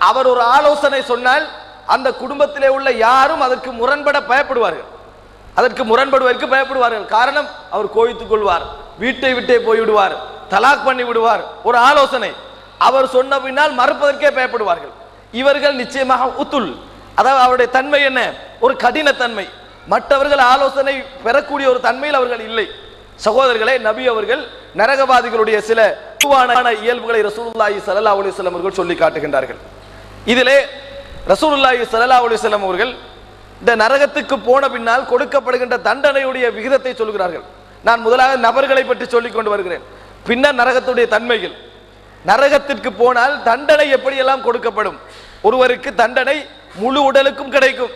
Speaker 1: அவர் ஒரு ஆலோசனை சொன்னால் அந்த குடும்பத்திலே உள்ள யாரும் அதற்கு முரண்பட பயப்படுவார்கள், அதற்கு முரண்படுவதற்கு பயப்படுவார்கள். காரணம், அவர் கோவித்துக் கொள்வார், வீட்டை விட்டே போய்விடுவார், தலாக் பண்ணி விடுவார். ஒரு ஆலோசனை அவர் சொன்ன பின்னால் மறுப்பதற்கே பயப்படுவார்கள். இவர்கள் நிச்சயமாக உத்துல், அதாவது அவருடைய தன்மை என்ன, ஒரு கடின தன்மை. மற்றவர்கள் ஆலோசனை பெறக்கூடிய ஒரு தன்மையில் அவர்கள் இல்லை. சகோதரர்களே, நபி அவர்கள் நரகவாதிகளுடைய சில பொதுவான இயல்புகளை ரசூலுல்லாஹி ஸல்லல்லாஹு அலைஹி வஸல்லம் அவர்கள் சொல்லி காட்டுகின்றார்கள். இதிலே ரசூலுல்லாஹி ஸல்லல்லாஹு அலைஹி வஸல்லம் அவர்கள் இந்த நரகத்துக்கு போன பின்னால் கொடுக்கப்படுகின்ற தண்டனையுடைய விகிதத்தை சொல்கிறார்கள். நான் முதலாக நபர்களை பற்றி சொல்லிக் கொண்டு வருகிறேன், பின்னர் நரகத்துடைய தன்மைகள். நரகத்திற்கு போனால் தண்டனை எப்படியெல்லாம் கொடுக்கப்படும். ஒருவருக்கு தண்டனை முழு உடலுக்கும் கிடைக்கும்.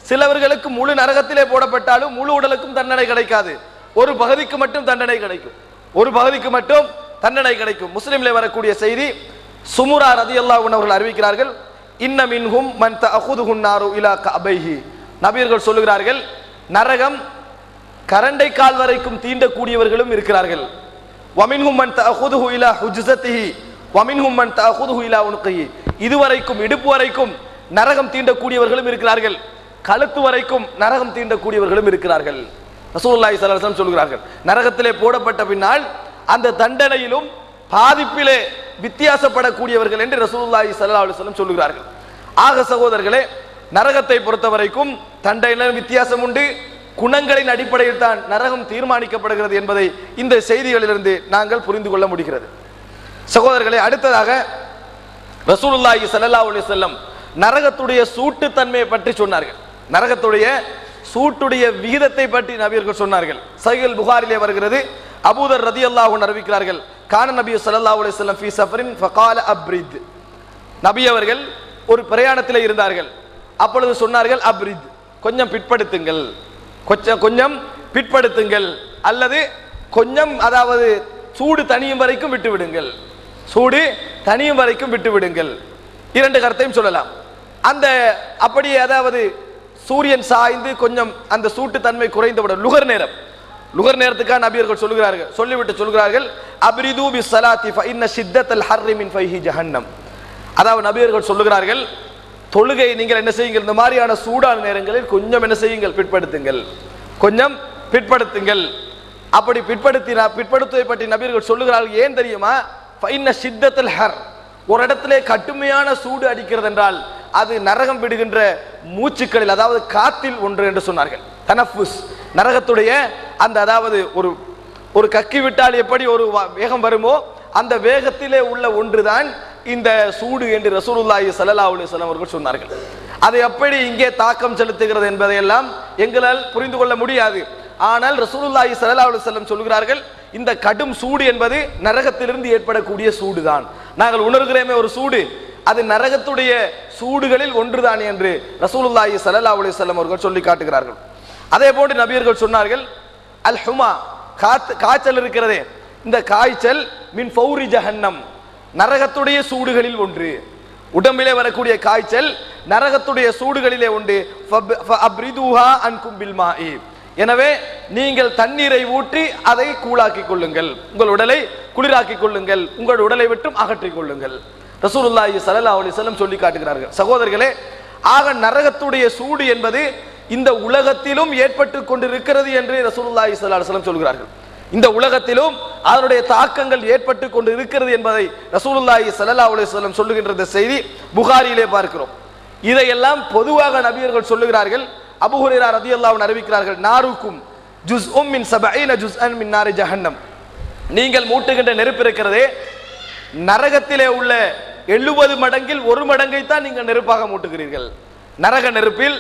Speaker 1: சிலவர்களுக்கு முழு நரகத்திலே போடப்பட்டாலும் முழு உடலுக்கும் தண்டனை கிடைக்காது, ஒரு பகுதிக்கு மட்டும் தண்டனை கிடைக்கும், ஒரு பகுதிக்கு மட்டும் தண்டனை கிடைக்கும். முஸ்லிம்ல வரக்கூடிய செய்தி, சுமுரா ரலியல்லாஹு அன்ஹு அவர்கள் அறிவிக்கிறார்கள், இன்ன மின்ஹும் மன் தஅഖுதுஹு நாரு இலா கஅபைஹி. நபியர்கள் சொல்லுகிறார்கள், நரகம் கரண்டை கால் வரைக்கும் தீண்டக்கூடியவர்களும் இருக்கிறார்கள். வமின்ஹும் மன் தஅഖுதுஹு இலா ஹுஜ்ஸதிஹி வமின்ஹும் மன் தஅഖுதுஹு இலா உன்கிஹி. இதுவரைக்கும், இடுப்பு வரைக்கும் நரகம் தீண்டக்கூடியவர்களும் இருக்கிறார்கள், கழுத்து வரைக்கும் நரகம் தீண்டக்கூடியவர்களும் இருக்கிறார்கள். ரசூலுல்லாஹி ஸல்லல்லாஹு அலைஹி வஸல்லம் சொல்கிறார்கள், நரகத்திலே போடப்பட்ட பின்னால் அந்த தண்டனையிலும் பாதிப்பிலே வித்தியாசப்படக்கூடியவர்கள் என்று ரசூலுல்லாஹி ஸல்லல்லாஹு அலைஹி வஸல்லம் சொல்கிறார்கள். ஆக சகோதரர்களே, நரகத்தை பொறுத்த வரைக்கும் தண்டனையில் வித்தியாசம் உண்டு, குணங்களின் அடிப்படையில் தான் நரகம் தீர்மானிக்கப்படுகிறது என்பதை இந்த செய்திகளிலிருந்து நாங்கள் புரிந்து கொள்ள முடிகிறது. சகோதரர்களே, அடுத்ததாக ரசூலுல்லாஹி ஸல்லல்லாஹு அலைஹி வஸல்லம் நரகத்துடைய சூட்டு தன்மையை பற்றி சொன்னார்கள். நரகத்துடைய சூட்டுடைய விகிதத்தை பற்றி நபியர்கள் சொன்னார்கள். சஹீஹ் புகாரிலே வருகிறது, அபூதர் ரலியல்லாஹு அன்ஹு அறிவிக்கிறார்கள், கான நபி ஸல்லல்லாஹு அலைஹி வஸல்லம் ஃபீ சஃபரின் ஃபகால அப்ரித். நபி அவர்கள் ஒரு பிரயாணத்திலே இருந்தார்கள். அப்பொழுது சொன்னார்கள், அப்ரித், கொஞ்சம் பிற்படுத்துங்கள், கொஞ்சம் பிற்படுத்துங்கள், அல்லது கொஞ்சம், அதாவது சூடு தனியும் வரைக்கும் விட்டு விடுங்கள், சூடு தனியும் வரைக்கும் விட்டு விடுங்கள். இரண்டு கருத்தையும் சொல்லலாம். அந்த அப்படியே, அதாவது சூரியன் சாய்ந்து கொஞ்சம் அந்த சூட்டு தன்மை குறைந்துவிடும், லுகர் நேரம், லுகர் நேரத்துக்காக நபியர்கள் சொல்லுகிறார்கள், சொல்லிவிட்டு சொல்கிறார்கள், அப்ரிது பி ஸலாத்தி ஃப இன்ன ஷித்தத்தல் ஹர்ரி மின் ஃபைஹி ஜஹன்னம். அதாவது நபியர்கள் சொல்லுகிறார்கள், தொழுகை நீங்கள் என்ன செய்யுங்கள், இந்த மாதிரியான சூடான நேரங்களில் கொஞ்சம் என்ன செய்யுங்கள், பிற்படுத்துங்கள், கொஞ்சம் பிற்படுத்துங்கள். அப்படி பிற்படுத்துவதை பற்றி நபியர்கள் சொல்லுகிறார்கள். ஏன் தெரியுமா, ஃபைன்ன ஷித்தத்துல் ஹர், ஒரு இடத்திலே கடுமையான சூடு அடிக்கிறது என்றால் அது நரகம் விடுகின்ற மூச்சுக்களில், அதாவது காத்தில் ஒன்று என்று சொன்னார்கள். தனஃபுஸ், நரகத்துடைய அந்த, அதாவது ஒரு கக்கி விட்டால் எப்படி ஒரு வேகம் வருமோ அந்த வேகத்திலே உள்ள ஒன்றுதான் இந்த சூடு என்று ரசூலுல்லாஹி ஸல்லல்லாஹு அலைஹி வஸல்லம் அவர்கள் சொன்னார்கள். அது எப்படி இங்கே தாக்கம் செலுத்துகிறது என்பதையெல்லாம் எங்களால் புரிந்து கொள்ள முடியாது. ஆனால் ரசூலுல்லாஹி ஸல்லல்லாஹு அலைஹி வஸல்லம் சொல்கிறார்கள், இந்த கடும் சூடு என்பது நரகத்திலிருந்து ஏற்படக்கூடிய சூடுதான். நாங்கள் உணர்கிறோமே ஒரு சூடு, அது நரகத்துடைய சூடுகளில் ஒன்றுதான் என்று ரசூலுல்லாஹி ஸல்லல்லாஹு அலைஹி வஸல்லம் அவர்கள் சொல்லி காட்டுகிறார்கள். அதே போன்று நபியர்கள் சொன்னார்கள், அல் ஹுமா, காய்ச்சல் இருக்கிறதே, இந்த காய்ச்சல் மின் ஃபௌரி ஜஹன்னம், நரகத்துடைய சூடுகளில் ஒன்று. உடம்பிலே வரக்கூடிய காய்ச்சல் நரகத்துடைய சூடுகளிலே உண்டு. ஃபஅப்ரிதுஹா அன்கும் பில் மாஇ, எனவே நீங்கள் தண்ணீரை ஊற்றி அதை கூழாக்கிக் கொள்ளுங்கள், உங்கள் உடலை குளிராக்கிக் கொள்ளுங்கள், உங்கள் உடலை விட்டும் அகற்றிக் கொள்ளுங்கள். ரசூலுல்லாஹி ஸல்லல்லாஹு அலைஹி வஸல்லம் சொல்லி காட்டுகிறார்கள். சகோதரர்களே, ஆக நரகத்துடைய சூடு என்பது இந்த உலகத்திலும் ஏற்பட்டு கொண்டிருக்கிறது என்று ரசூலுல்லாஹி ஸல்லல்லாஹு அலைஹி வஸல்லம் சொல்கிறார்கள். இந்த உலகத்திலும் அதனுடைய தாக்கங்கள் ஏற்பட்டு கொண்டு இருக்கிறது என்பதை ரசூலுல்லாஹி ஸல்லல்லாஹு அலைஹி வஸல்லம் சொல்லுகின்ற செய்தி புகாரியிலே பார்க்கிறோம். இதையெல்லாம் பொதுவாக நபியர்கள் சொல்லுகிறார்கள். அபூ ஹுரைரா ரலியல்லாஹு அன்ஹு அறிவிக்கிறார்கள், நாருக்கும் ஜுஸ்உம் மின் 70 ஜுஸ்அன் மின் நாரி ஜஹன்னம், நீங்கள் மூட்டுகின்ற நெருப்பு இருக்கிறதே, நரகத்திலே உள்ள 70 மடங்கில் ஒரு மடங்கை தான் நீங்கள் நெருப்பாக மூட்டுகிறீர்கள். நரக நெருப்பில்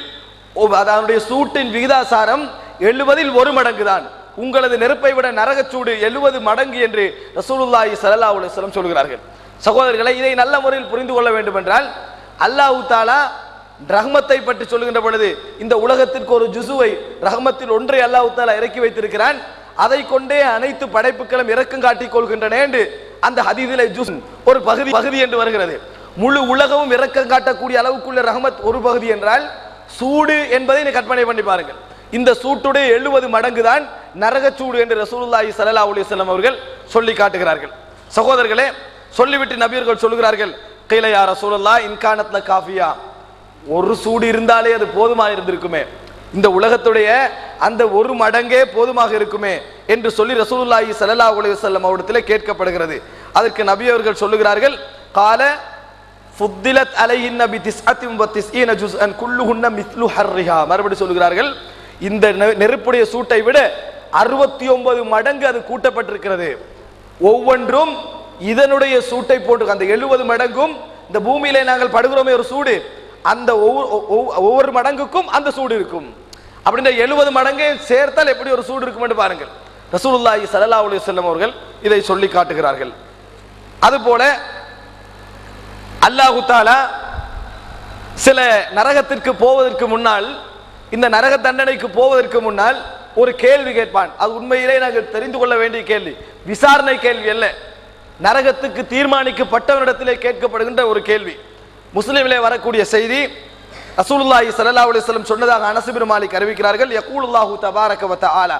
Speaker 1: அதனுடைய சூட்டின் விகிதாசாரம் 70ல் ஒரு மடங்கு தான். உங்களது நெருப்பை விட நரகச்சூடு 70 மடங்கு என்று ரசூலுல்லாஹி ஸல்லல்லாஹு அலைஹி வஸல்லம் சொல்கிறார்கள். சகோதரர்களை, இதை நல்ல முறையில் புரிந்து கொள்ள வேண்டும் என்றால், அல்லாஹ் தஆலா ரஹ்மத்தை பற்றி சொல்லுகின்ற பொழுது இந்த உலகத்திற்கு ஒரு ஜுசுவை, ரஹ்மத்தில் ஒன்றை அல்லாஹ் தஆலா இறக்கி வைத்திருக்கிறான், அதை கொண்டே அனைத்து படைப்புகளும் இரக்கம் காட்டிக் கொள்கின்றன என்று அந்த ஹதீஸிலே ஜுஸ் ஒரு பகுதி என்று வருகிறது. முழு உலகமும் இரக்கம் காட்டக்கூடிய அளவுக்குள்ள ரஹமத் ஒரு பகுதி என்றால் சூடு என்பதை கற்பனை பண்ணி பாருங்கள். இந்த சூட்டுடைய 70 மடங்கு தான் நரகச்சூடு என்று ரசூலுல்லாஹி ஸல்லல்லாஹு அலைஹி வஸல்லம் அவர்கள் சொல்லி காட்டுகிறார்கள். சகோதரர்களே, சொல்லிவிட்டு நபியர்கள் சொல்லுகிறார்கள், கைல யா ரசூலுல்லாஹ் இன்கானத்ல காஃபியா, ஒரு சூடு இருந்தாலே அது போதுமாக இருந்திருக்குமே, இந்த உலகத்துடைய அந்த ஒரு மடங்கே போதுமாக இருக்குமே என்று சொல்லி ரசூலுல்லாஹி ஸல்லல்லாஹு அலைஹி வஸல்லம் அவரிடத்தில் கேட்கப்படுகிறது. அதற்கு நபி அவர்கள் சொல்லுகிறார்கள், கால ஃபுத்திலத் அலைஹின்ன பி 99 ஜுஸ்அன் குல்லுஹுன்ன மிஸ்லு ஹர்ரிஹா. மறுபடி சொல்லுகிறார்கள், இந்த நெருப்புடைய சூட்டை விட 69 மடங்கு அது கூட்டப்பட்டிருக்கிறது. ஒவ்வொன்றும் இதனுடைய சூட்டை போட்டு, அந்த 70 மடங்கும் இந்த பூமியிலே நாங்கள் படுகிறோமே ஒரு சூடு, அந்த ஒவ்வொரு மடங்குக்கும் அந்த சூடு இருக்கும். அப்படின்ற 70 மடங்கை சேர்த்தால் எப்படி ஒரு சூடு இருக்கும் என்று பாருங்கள். ரசூலுல்லாஹி ஸல்லல்லாஹு அலைஹி வஸல்லம் அவர்கள் இதை சொல்லி காட்டுகிறார்கள். அதுபோல அல்லாஹு தஆலா சில நரகத்திற்கு போவதற்கு முன்னால், இந்த நரக தண்டனைக்கு போவதற்கு முன்னால் ஒரு கேள்வி கேட்பான். அது உண்மையிலே நாங்கள் தெரிந்து கொள்ள வேண்டிய கேள்வி, விசாரணை கேள்வி அல்ல, நரகத்துக்கு தீர்மானிக்கப்பட்டவரிடத்திலே கேட்கப்படுகின்ற ஒரு கேள்வி. முஸ்லிமிலே வரக்கூடிய செய்தி, ரசூலுல்லாஹி ஸல்லல்லாஹு அலைஹி வஸல்லம் சொன்னதாக அனஸ் இப்னு மாலிக் அறிவிக்கிறார்கள், யகூலுல்லாஹு தபாரக வ தஆலா,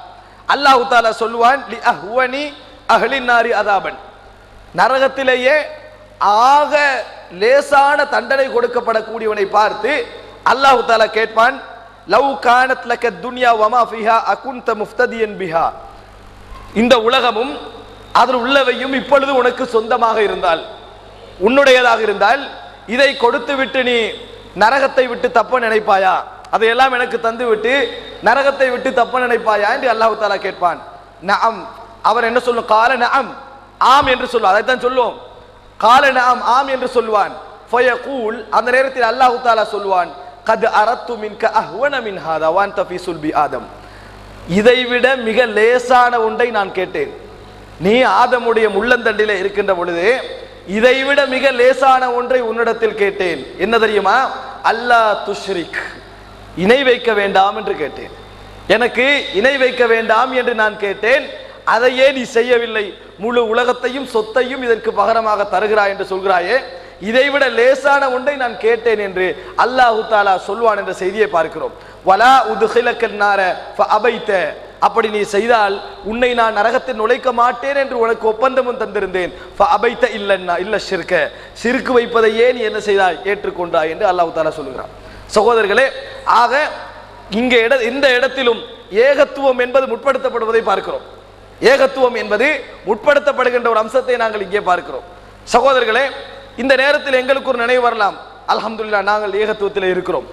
Speaker 1: அல்லாஹ் தஆலா சொல்வான், லி அஹ்வனி அஹ்லின் நாரி அதாபன், நரகத்திலேயே ஆக லேசான தண்டனை கொடுக்கப்படக்கூடியவனை பார்த்து அல்லாஹ் தஆலா கேட்பான், லவ் கானத் லக துன்யா வமா ஃபிஹா அகுன்த முஃப்ததியன் பிஹா, இந்த உலகமும் அதில் உள்ளவையும் இப்பொழுது உனக்கு சொந்தமாக இருந்தால், உன்னுடையதாக இருந்தால், இதை கொடுத்து விட்டு நீ நரகத்தை விட்டு தப்ப நினைப்பாயா, அதையெல்லாம் எனக்கு தந்து விட்டு நரகத்தை விட்டு தப்ப நினைப்பாயா என்று அல்லாஹ் தஆலா கேட்பான். நஅம், அவர் என்ன சொல்லும், கால நஅம், ஆம் என்று சொல்லுவான். அதைத்தான் சொல்லுவோம், கால நஅம், ஆம் என்று சொல்வான். ஃபயகூல், அந்த நேரத்தில் அல்லாஹ் தஆலா சொல்வான், கத் அரத்து மின்க அஹ்வன மின் ஹாதா வ அன்த ஃபீ சுல்பி ஆதம், இதைவிட மிக லேசான ஒன்றை நான் கேட்டேன், நீ ஆதமுடைய முள்ளந்தண்டிலே இருக்கின்ற பொழுது இதைவிட மிக லேசான ஒன்றை உன்னிடத்தில் கேட்டேன். என்ன தெரியுமா? அல்லா துஷ்ரிக், இணை வைக்க வேண்டாம் என்று கேட்டேன். எனக்கு இணை வைக்க வேண்டாம் என்று நான் கேட்டேன், அதையே நீ செய்யவில்லை, முழு உலகத்தையும் சொத்தையும் இதற்கு பகரமாக தருகிறாய் என்று சொல்கிறாயே, இதைவிட லேசான ஒன்றை நான் கேட்டேன் என்று அல்லாஹு தஆலா சொல்வான் என்ற செய்தியை பார்க்கிறோம். வலா உத்கிலக்கன் நார ஃபஅபைத, அப்படி நீ செய்தால் உன்னை நான் நரகத்தில் நுழைக்க மாட்டேன் என்று உனக்கு ஒப்பந்தமும் தந்திருந்தேன். ஃபஅபைத இல்லன்னா இல்ல ஷிர்க, ஷிர்க் வைப்பதையே நீ என்ன செய்தாய், ஏற்றுக்கொண்டாய் என்று அல்லாஹ் தஆலா சொல்கிறான். சகோதரர்களே, ஆக இங்கே இந்த இடத்திலும் ஏகத்துவம் என்பது முற்படுத்தப்படுவதை பார்க்கிறோம். ஏகத்துவம் என்பது முற்படுத்தப்படுகின்ற ஒரு அம்சத்தை நாங்கள் இங்கே பார்க்கிறோம். சகோதரர்களே, இந்த நேரத்தில் எங்களுக்கு ஒரு நினைவு வரலாம், அல்ஹம்துலில்லாஹ் நாங்கள் ஏகத்துவத்தில் இருக்கிறோம்,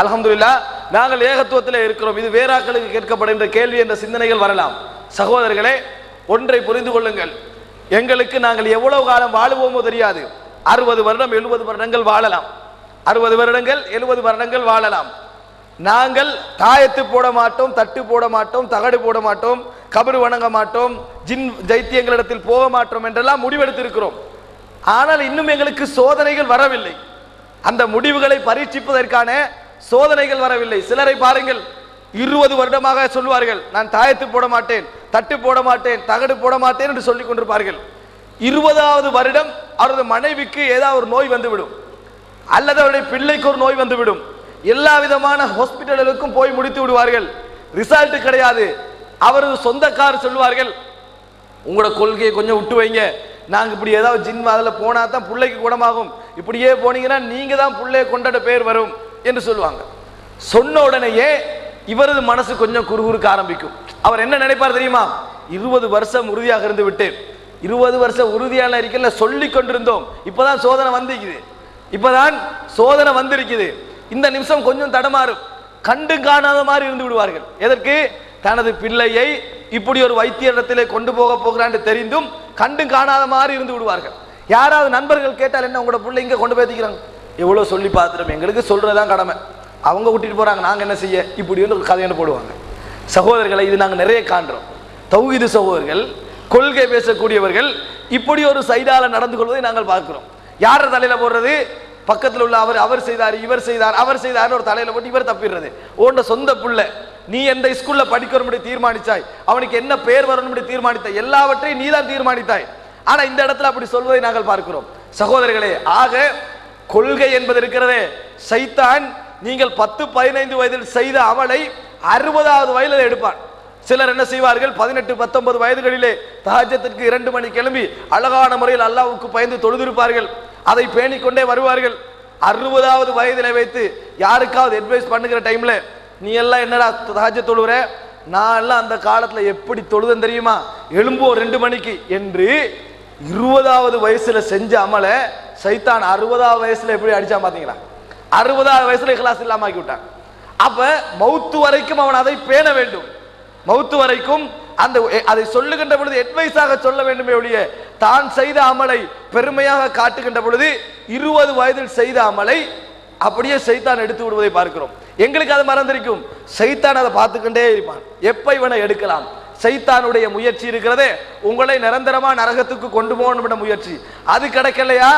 Speaker 1: அல்ஹம்துலில்லாஹ் நாங்கள் ஏகத்துவத்தில் இருக்கிறோம், இது வேறாக்களுக்கு கேட்கப்படுகின்ற கேள்வி என்ற சிந்தனைகள் வரலாம். சகோதரர்களே, ஒன்றை புரிந்து கொள்ளுங்கள், எங்களுக்கு நாங்கள் எவ்வளவு காலம் வாழுவோமோ தெரியாது, 60 வருடம் 70 வருடங்கள் வாழலாம், 60 வருடங்கள் 70 வருடங்கள் வாழலாம். நாங்கள் தாயத்து போட மாட்டோம், தட்டு போட மாட்டோம், தகடு போட மாட்டோம், கபரு வணங்க மாட்டோம், ஜின் ஜைத்தியங்களிடத்தில் போக மாட்டோம் என்றெல்லாம் முடிவெடுத்திருக்கிறோம். ஆனால் இன்னும் எங்களுக்கு சோதனைகள் வரவில்லை, அந்த முடிவுகளை பரீட்சிப்பதற்கான சோதனைகள் வரவில்லை. சிலரை பாருங்கள், 20 வருடமாக சொல்வார்கள், நான் தாயத்து போட மாட்டேன், தட்டு போட மாட்டேன், தகடு போட மாட்டேன் என்று சொல்லிக் கொண்டிருப்பார்கள். 20வது வருடம் அவரது மனைவிக்கு ஏதாவது ஒரு நோய் வந்துவிடும், அல்லது அவருடைய பிள்ளைக்கு ஒரு நோய் வந்துவிடும், எல்லா விதமான ஹாஸ்பிட்டலுக்கும் போய் முடித்து விடுவார்கள், ரிசல்ட் கிடையாது. அவரது சொந்தக்காரர் சொல்வார்கள், உங்களோட கொள்கையை கொஞ்சம் விட்டு வைங்க, நாங்கள் இப்படி ஏதாவது ஜின் அதில் போனால் தான் பிள்ளைக்கு குணமாகும், இப்படியே போனீங்கன்னா நீங்கள் தான் பிள்ளைய கொண்டாட பேர் வரும் என்று சொல்லுவாங்க. சொன்ன உடனேயே இவரது மனசு கொஞ்சம் குறுகுறுக்க ஆரம்பிக்கும். அவர் என்ன நினைப்பார் தெரியுமா? 20 வருஷம் உறுதியாக இருந்து விட்டு 20 வருஷம் உறுதியான இருக்கல சொல்லி கொண்டிருந்தோம், இப்பதான் சோதனை வந்திருக்குது, இப்பதான் சோதனை வந்திருக்குது, இந்த நிமிஷம் கொஞ்சம் தடமாறும், கண்டு காணாத மாதிரி இருந்து விடுவார்கள். எதற்கு? தனது பிள்ளையை இப்படி ஒரு வைத்தியரிடத்திலே கொண்டு போக போகிறான்னு தெரிந்தும் கண்டு காணாத மாதிரி இருந்து விடுவார்கள். யாராவது நண்பர்கள் கேட்டால், என்ன உங்களோட பிள்ளை இங்கே கொண்டு போய் தீக்கிறாங்க, எவ்வளோ சொல்லி பார்த்துட்டோம், எங்களுக்கு சொல்றதுதான் கடமை, அவங்க கூட்டிட்டு போறாங்க, நாங்கள் என்ன செய்ய, இப்படி ஒரு கதையை போடுவாங்க. சகோதரர்களை, இது நாங்கள் நிறைய காண்றோம். தௌஹீது சகோதரர்கள், கொள்கை பேசக்கூடியவர்கள் இப்படி ஒரு சைடால நடந்து கொள்வதை நாங்கள் பார்க்கிறோம். யார தலையில போடுறது? பக்கத்தில் உள்ள அவர் செய்தார், இவர் செய்தார், அவர் செய்தார் ஒரு தலையில போட்டு இவர் தப்பிடுறது. உன்னோட சொந்த புள்ள, நீ எந்த ஸ்கூல்ல படிக்க வரும்படி தீர்மானித்தாய், அவனுக்கு என்ன பேர் வரணும்படி தீர்மானித்தாய், எல்லாவற்றையும் நீ தான் தீர்மானித்தாய். ஆனா இந்த இடத்துல அப்படி சொல்வதை நாங்கள் பார்க்கிறோம். சகோதரர்களே, ஆக கொள்கை என்பது இருக்கிறதே, சைத்தான் நீங்கள் 10-15 வயதில் செய்த அமலை 60வது வயதில் எடுப்பான். சிலர் என்ன செய்வார்கள், 18-19 வயதுகளிலே தஹஜ்ஜுக்கு 2 மணி கிளம்பி அழகான முறையில் அல்லாஹ்வுக்கு பயந்து தொழுதிருப்பார்கள். அதை பேணிக்கொண்டே வருவார்கள். 60வது வயதிலே வைத்து யாருக்காவது அட்வைஸ் பண்ணுகிற டைம்ல, நீ எல்லாம் என்னடா தஹஜ்ஜுத் தொழுகிற, நான் எல்லாம் அந்த காலத்துல எப்படி தொழுதன் தெரியுமா, எழும்போ 2 மணிக்கு என்று 20வது வயசுல செஞ்ச அமல சைத்தான் 60வது வயசுல எப்படி அடிச்சான் பாத்தீங்களா? 60வது வயசுல இஹ்லாஸ் இல்லாம ஆக்கி விட்டான். அப்ப மௌத்து வரைக்கும் அவன் அதை பேண வேண்டும். மௌத்து வரைக்கும் அந்த அதை சொல்லுகின்ற பொழுது அட்வைஸாக சொல்ல வேண்டுமே ஒழிய தான் செய்த அமலை பெருமையாக காட்டுகின்ற பொழுது 20 வயதில் செய்த அமலை அப்படியே சைத்தான் எடுத்து விடுவதை பார்க்கிறோம். எங்களுக்கு அது மறந்திருக்கும், சைத்தான் அதை பார்த்துக்கிட்டே இருப்பான். எப்ப இவனை எடுக்கலாம்? சைத்தானுடைய முயற்சி இருக்கிறதே, உங்களை நிரந்தரமா நரகத்துக்கு கொண்டு போகணும் முயற்சி. அது கிடைக்கலையா,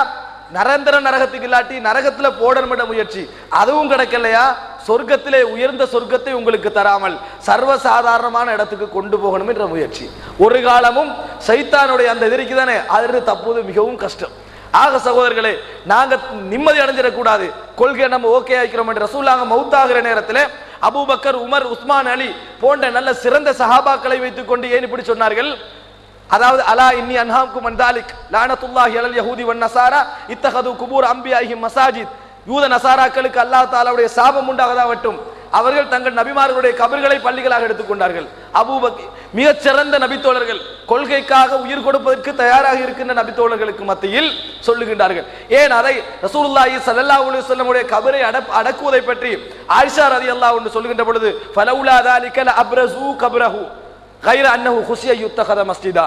Speaker 1: நிரந்தர நரகத்துக்கு இல்லாட்டி நரகத்துல போடணும் முயற்சி, அதுவும் கிடைக்கலையா, சொர்க்கத்திலே உயர்ந்த சொர்க்கத்தை உங்களுக்கு தராமல் சர்வசாதாரணமான இடத்துக்கு கொண்டு போகணும் என்ற முயற்சி. ஒரு காலமும் சைத்தானுடைய அந்த எதிரிக்கு தானே அது தப்புவது மிகவும் கஷ்டம். ஆக சகோதரர்களே, நாங்க நிம்மதி அடைஞ்சிடக்கூடாது. கொள்கை நம்ம ஓகே ஆக்கிறோம் என்று ரசூலுல்லாஹ் மௌத்தாகிற நேரத்தில் அபூபக்கர், உமர், உஸ்மான், அலி போன்ற நல்ல சிறந்த சஹாபாக்களை வைத்துக் கொண்டு ஏன் இப்படி சொன்னார்கள்? அதாவது அலா இன்னி அன்ஹாம்கும் அன் தாலிக் லஅனத்துல்லாஹி அலல் யஹூதி வன் நஸாரா இத்தஹது குபூர் அன்பியாஹிம் மசாஜித். யூத நசாராக்களுக்கு அல்லாஹ் தஆலாவுடைய சாபம் உண்டாகதாவட்டும், அவர்கள் தங்கள் நபிமார்களுடைய கபர்களை பள்ளிகளாக எடுத்துக்கொண்டார்கள். அபூபக்கர் மிகச் சிறந்த நபித்தோழர்கள், கொள்கைக்காக உயிர் கொடுப்பதற்கு தயாராக இருக்கின்ற நபித்தோழர்களுக்கு மத்தியில் சொல்லுகின்றார்கள். ஏன் அதை ரசூலுல்லாஹி ஸல்லல்லாஹு அலைஹி வஸல்லம் உடைய கபரை அடக்குவதை பற்றி ஆயிஷா ரலியல்லாஹு அன்ஹா சொல்லுகின்ற பொழுது ஃபலவுலா ذلك لابرزوا قبره غير انه خشي يتخذ مسجدا.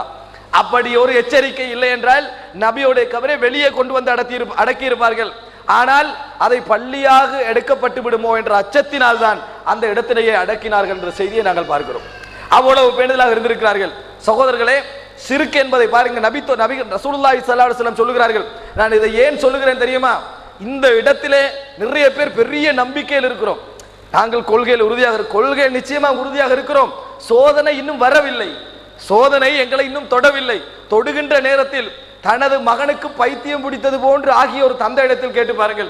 Speaker 1: அப்படி ஒரு எச்சரிக்கை இல்லை என்றால் நபியோடைய கபரை வெளியே கொண்டு வந்து அடக்கி இருப்பார்கள். ஆனால் அதை பள்ளியாக எடுக்கப்பட்டு விடுமோ என்ற அச்சத்தினால் தான் அந்த இடத்திலேயே அடக்கினார்கள் என்ற செய்தியை நாங்கள் பார்க்கிறோம். அவ்வளவு பேணுதலாக இருந்திருக்கிறார்கள். சகோதரர்களே, ஷிர்க் என்பதை பாருங்க, நபி ரசூலுல்லாஹி ஸல்லல்லாஹு அலைஹி வஸல்லம் சொல்லுகிறார்கள். நான் இதை ஏன் சொல்லுகிறேன் தெரியுமா? இந்த இடத்திலே நிறைய பேர் பெரிய நம்பிக்கையில் இருக்கிறோம். நாங்கள் கொள்கையில் உறுதியாக கொள்கை நிச்சயமாக உறுதியாக இருக்கிறோம். சோதனை இன்னும் வரவில்லை, சோதனை எங்களை இன்னும் தொடவில்லை. தொடுகின்ற நேரத்தில் தனது மகனுக்கு பைத்தியம் பிடித்தது போன்று ஆகிய ஒரு தந்தை இடத்தில் கேட்டு பாருங்கள்,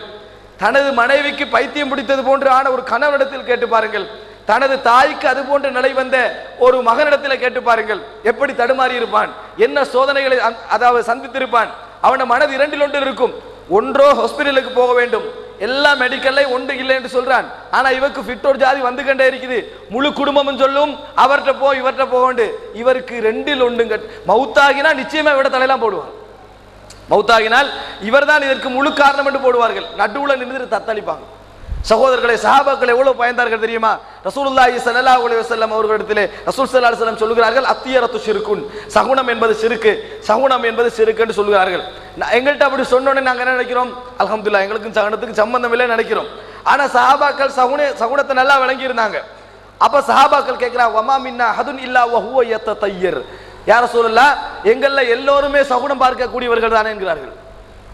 Speaker 1: தனது மனைவிக்கு பைத்தியம் பிடித்தது போன்று ஆன ஒரு கணவனிடத்தில் கேட்டு பாருங்கள், தனது தாய்க்கு அது போன்ற நிலை வந்த ஒரு மகனிடத்தில் கேட்டு பாருங்கள், எப்படி தடுமாறி இருப்பான், என்ன சோதனைகளை அதாவது சந்தித்திருப்பான். அவன மனது 2இல் 1 இருக்கும். ஒன்றோ ஹாஸ்பிட்டலுக்கு போக வேண்டும், எல்லா மெடிக்கல்ல ஒன்று இல்லை என்று சொல்றான். ஆனா இவருக்கு ஃபிட்டோர் ஜாதி வந்து கண்டே இருக்குது. முழு குடும்பமும் சொல்லும் அவர்கிட்ட போ இவர்கிட்ட போகண்டு. இவருக்கு 2இல் 1 மௌத்தாகினா நிச்சயமா இவட தலையெல்லாம் போடுவார். மௌத்தாகினால் இவர் தான் இதற்கு முழு காரணம் என்று போடுவார்கள். நடுவுல நின்று தத்தளிப்பாங்க. சகோதரர்களை, சஹாபாக்கள் எவ்வளவு பயந்தார்கள் தெரியுமா? ரசூலுல்லாஹி ஸல்லல்லாஹு அலைஹி வஸல்லம் அவர்களிடத்திலே ரசூல் ஸல்லல்லாஹு அலைஹி வஸல்லம் சொல்கிறார்கள், அத்தியரத்து ஷிர்குன், சகுனம் என்பது ஷிர்க், சகுனம் என்பது ஷிர்க் என்று சொல்கிறார்கள். எங்கள்கிட்ட அப்படி சொன்னோன்னே நாங்க என்ன நினைக்கிறோம்? அல்ஹம்துலில்லாஹ், எங்களுக்கு சகுனத்துக்கு சம்பந்தம் இல்லை நினைக்கிறோம். ஆனா சஹாபாக்கள் சகுனத்தை நல்லா விளங்கி இருந்தாங்க. அப்ப சஹாபாக்கள் கேட்கிறாங்க, வமா மின்னா ஹதுன் இல்லா வஹுவ யத்ததையர். யா ரசூலல்லாஹ், எங்கள்ல எல்லோருமே சகுனம் பார்க்கக்கூடியவர்கள் தானே என்கிறார்கள்.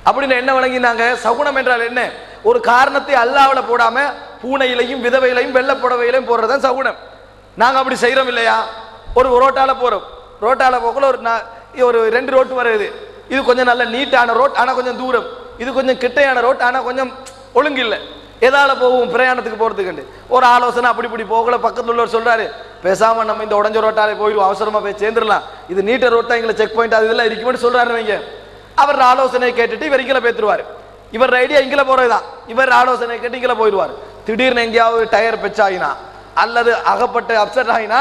Speaker 1: அப்படின்னு என்ன வழங்கினாங்க? சகுனம் என்றால் என்ன? ஒரு காரணத்தை அல்லாஹ்வுல போடாம பூனையிலையும் விதவையிலையும் வெள்ளை புடவையிலையும் போடுறதுதான் சகுனம். நாங்க அப்படி செய்யறோம் இல்லையா? ஒரு ரோட்டால போறோம், ரோட்டால போகல ஒரு 2 ரோட்டு வருது. இது கொஞ்சம் நல்ல நீட்டான ரோட், ஆனா கொஞ்சம் தூரம். இது கொஞ்சம் கிட்டையான ரோட், ஆனா கொஞ்சம் ஒழுங்கு இல்லை. எதால போவோம்? பிரயாணத்துக்கு போறதுக்கு ஒரு ஆலோசனை. அப்படி இப்படி போகல. பக்கத்துல உள்ளவர் சொல்றாரு, பேசாம நம்ம இந்த உடஞ்ச ரோட்டாலே போயிடுவோம், அவசரமா போய் சேர்ந்துடலாம், இது நீட்ட ரோட் தான், எங்களை செக் பாயிண்ட் அது இதெல்லாம் இருக்குன்னு சொல்றாரு. வைங்க, அவர் ஆலோசனையை கேட்டுட்டு இவர் இங்கே பேத்துருவாரு. இவர் ஐடியா இங்கே போறதுதான். இவர் ஆலோசனை கேட்டு இங்கே போயிடுவார். திடீர்னு எங்கேயாவது டயர் பெச்சாயினா அல்லது அகப்பட்ட அப்செட் ஆகினா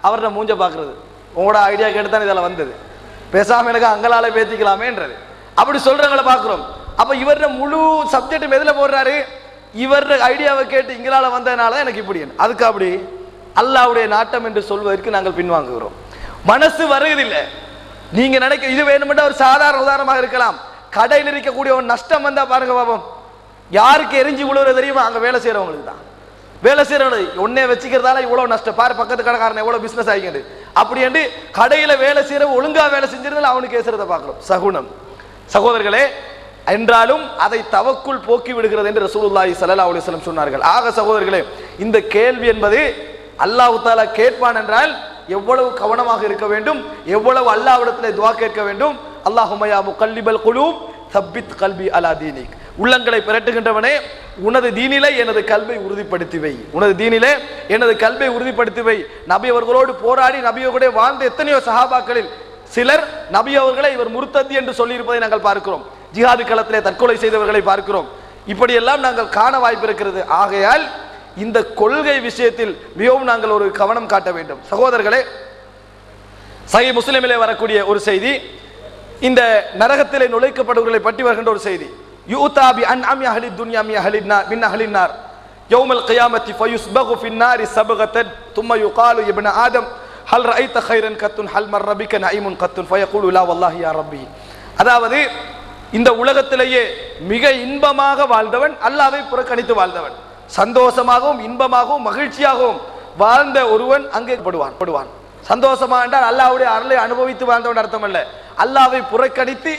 Speaker 1: அவரை மூஞ்ச பாக்குறது, உங்களோட ஐடியா கேட்டு தான் இதெல்லாம் வந்தது, பேசாம எனக்கு அங்கலால பேத்திக்கலாமேன்றது. அப்படி சொல்றவங்களை பாக்குறோம். அப்ப இவர முழு சப்ஜெக்ட் எதுல போடுறாரு? இவர் ஐடியாவை கேட்டு இங்களால வந்ததுனால எனக்கு இப்படி. அதுக்கு அப்படி அல்லாஹ்வுடைய நாட்டம் என்று சொல்வதற்கு நாங்கள் பின்வாங்குகிறோம். மனசு வருவதில்லை. நீங்க நினைக்க இது வேணுமென்றா ஒரு சாதாரண உதாரணமாக இருக்கலாம். கடையில் இருக்கக்கூடிய ஒரு நஷ்டம் வந்தா பாருங்க பாப்போம், யாருக்கு எரிஞ்சு விழுவுறது தெரியுமா? அங்க வேலை செய்யறவங்களுக்கு தான். வேலை செய்யறவங்க ஒன்னே வச்சுக்கிறதால இவ்வளவு நஷ்டம் பாரு, பக்கத்து கடைக்காரன் எவ்வளவு பிசினஸ் ஆகிக்கிறது அப்படி என்று கடையில வேலை செய்யற ஒழுங்கா வேலை செஞ்சிருந்தாலும் அவனுக்கு ஏசுறத பார்க்கிறோம். சகுனம். சகோதரர்களே, என்றாலும் அதை தவக்குள் போக்கி விடுகிறது என்று ரசூலுல்லாஹி ஸல்லல்லாஹு அலைஹி வஸல்லம் சொன்னார்கள். ஆக சகோதரர்களே, இந்த கேள்வி என்பது அல்லாஹ் தஆலா கேட்பான் என்றால் எவ்வளவு கவனமாக இருக்க வேண்டும், எவ்வளவு அல்லாஹ்விடத்திலே துஆ கேட்க வேண்டும். அல்லாஹும்ம யா முகல்லிபல் குலூப் தப்பித் கல்பி அலா தீனிக். உள்ளங்களை பிரட்டுகின்றவனே, உனது தீனிலே எனது கல்வை உறுதிப்படுத்தி வை, உனது தீனிலே எனது கல்வை உறுதிப்படுத்தி வை. நபி அவர்களோடு போராடி நபியோட வாழ்ந்த எத்தனையோ சஹாபாக்களில் சிலர் நபி அவர்களை இவர் முர்த்ததி என்று சொல்லியிருப்பதை நாங்கள் பார்க்கிறோம். ஜிஹாது களத்திலே தற்கொலை செய்தவர்களை பார்க்கிறோம். இப்படியெல்லாம் நாங்கள் காண வாய்ப்பு இருக்கிறது. ஆகையால் இந்த கொள்கை விஷயத்தில் மிகவும் நாங்கள் ஒரு கவனம் காட்ட வேண்டும். சகோதரர்களே, சஹீஹ் முஸ்லிமிலே வரக்கூடிய ஒரு செய்தி, இந்த நரகத்திலே நுழைக்கப்படுவர்களை பற்றி வருகின்ற ஒரு செய்தி. யூதா பி அன்அமி அஹ்லி துன்யா மின் அஹ்லின் நார் யௌமல் கியாமத்தி ஃபயுஸ்பகு ஃபின் நாரி சபகத்தன் தும்ம யுகாலு இப்ன ஆதம் ஹல் ரஅய்த கைரன் கத்துன் ஹல் மர்ர பிக நஈமுன் கத்துன் ஃபயகூலு லா வல்லாஹி யா ரப்பி. அதாவது இந்த உலகத்திலேயே மிக இன்பமாக வாழ்ந்தவன், அல்லாஹ்வை புறக்கணித்து வாழ்ந்தவன், சந்தோஷமாகவும் இன்பமாகவும் மகிழ்ச்சியாகவும் வாழ்ந்த ஒருவன் அங்கே படுவான். சந்தோஷமா என்றால் அல்லாஹ்வுடைய அருளை அனுபவித்து வாழ்ந்தவன் அர்த்தம் அல்ல. அல்லாஹ்வை புறக்கணித்து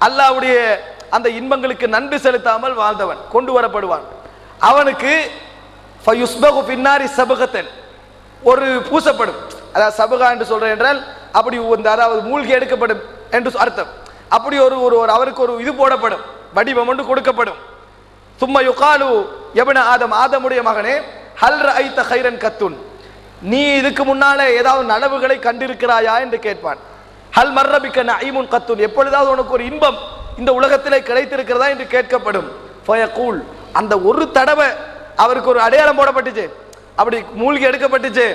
Speaker 1: அல்லாஹ்வுடைய அந்த இன்பங்களுக்கு நன்றி செலுத்தாமல் வாழ்ந்தவன் கொண்டு வரப்படுவான். அவனுக்கு ஃபயுஸ்பகு பின்னாரி சபகத்தன், ஒரு பூசப்படும், அதாவது சபகா என்று சொல்றேன் என்றால் அப்படி அதாவது மூழ்கி எடுக்கப்படும் என்று அர்த்தம். அப்படி ஒரு அவருக்கு ஒரு இது போடப்படும், வடிவம் ஒன்று கொடுக்கப்படும். சும்மா யுகாலு எபன ஆதம், ஆதமுடைய மகனே, ஹல் ரஅய்த கைரன் கத்துன், நீ இதுக்கு முன்னாலே ஏதாவது நனவுகளை கண்டிருக்கிறாயா என்று கேட்பான். ஹல் மர்ர பிக நஈமுன் கத்துன், எப்பொழுதாவது உனக்கு ஒரு இன்பம் இந்த உலகத்திலே கிடைத்திருக்கிறதா என்று கேட்கப்படும். ஃபயகூல், அந்த ஒரு தடவை அவருக்கு ஒரு அடையாளம் போடப்பட்டுச்சு, அப்படி மூழ்கி எடுக்கப்பட்டுச்சு.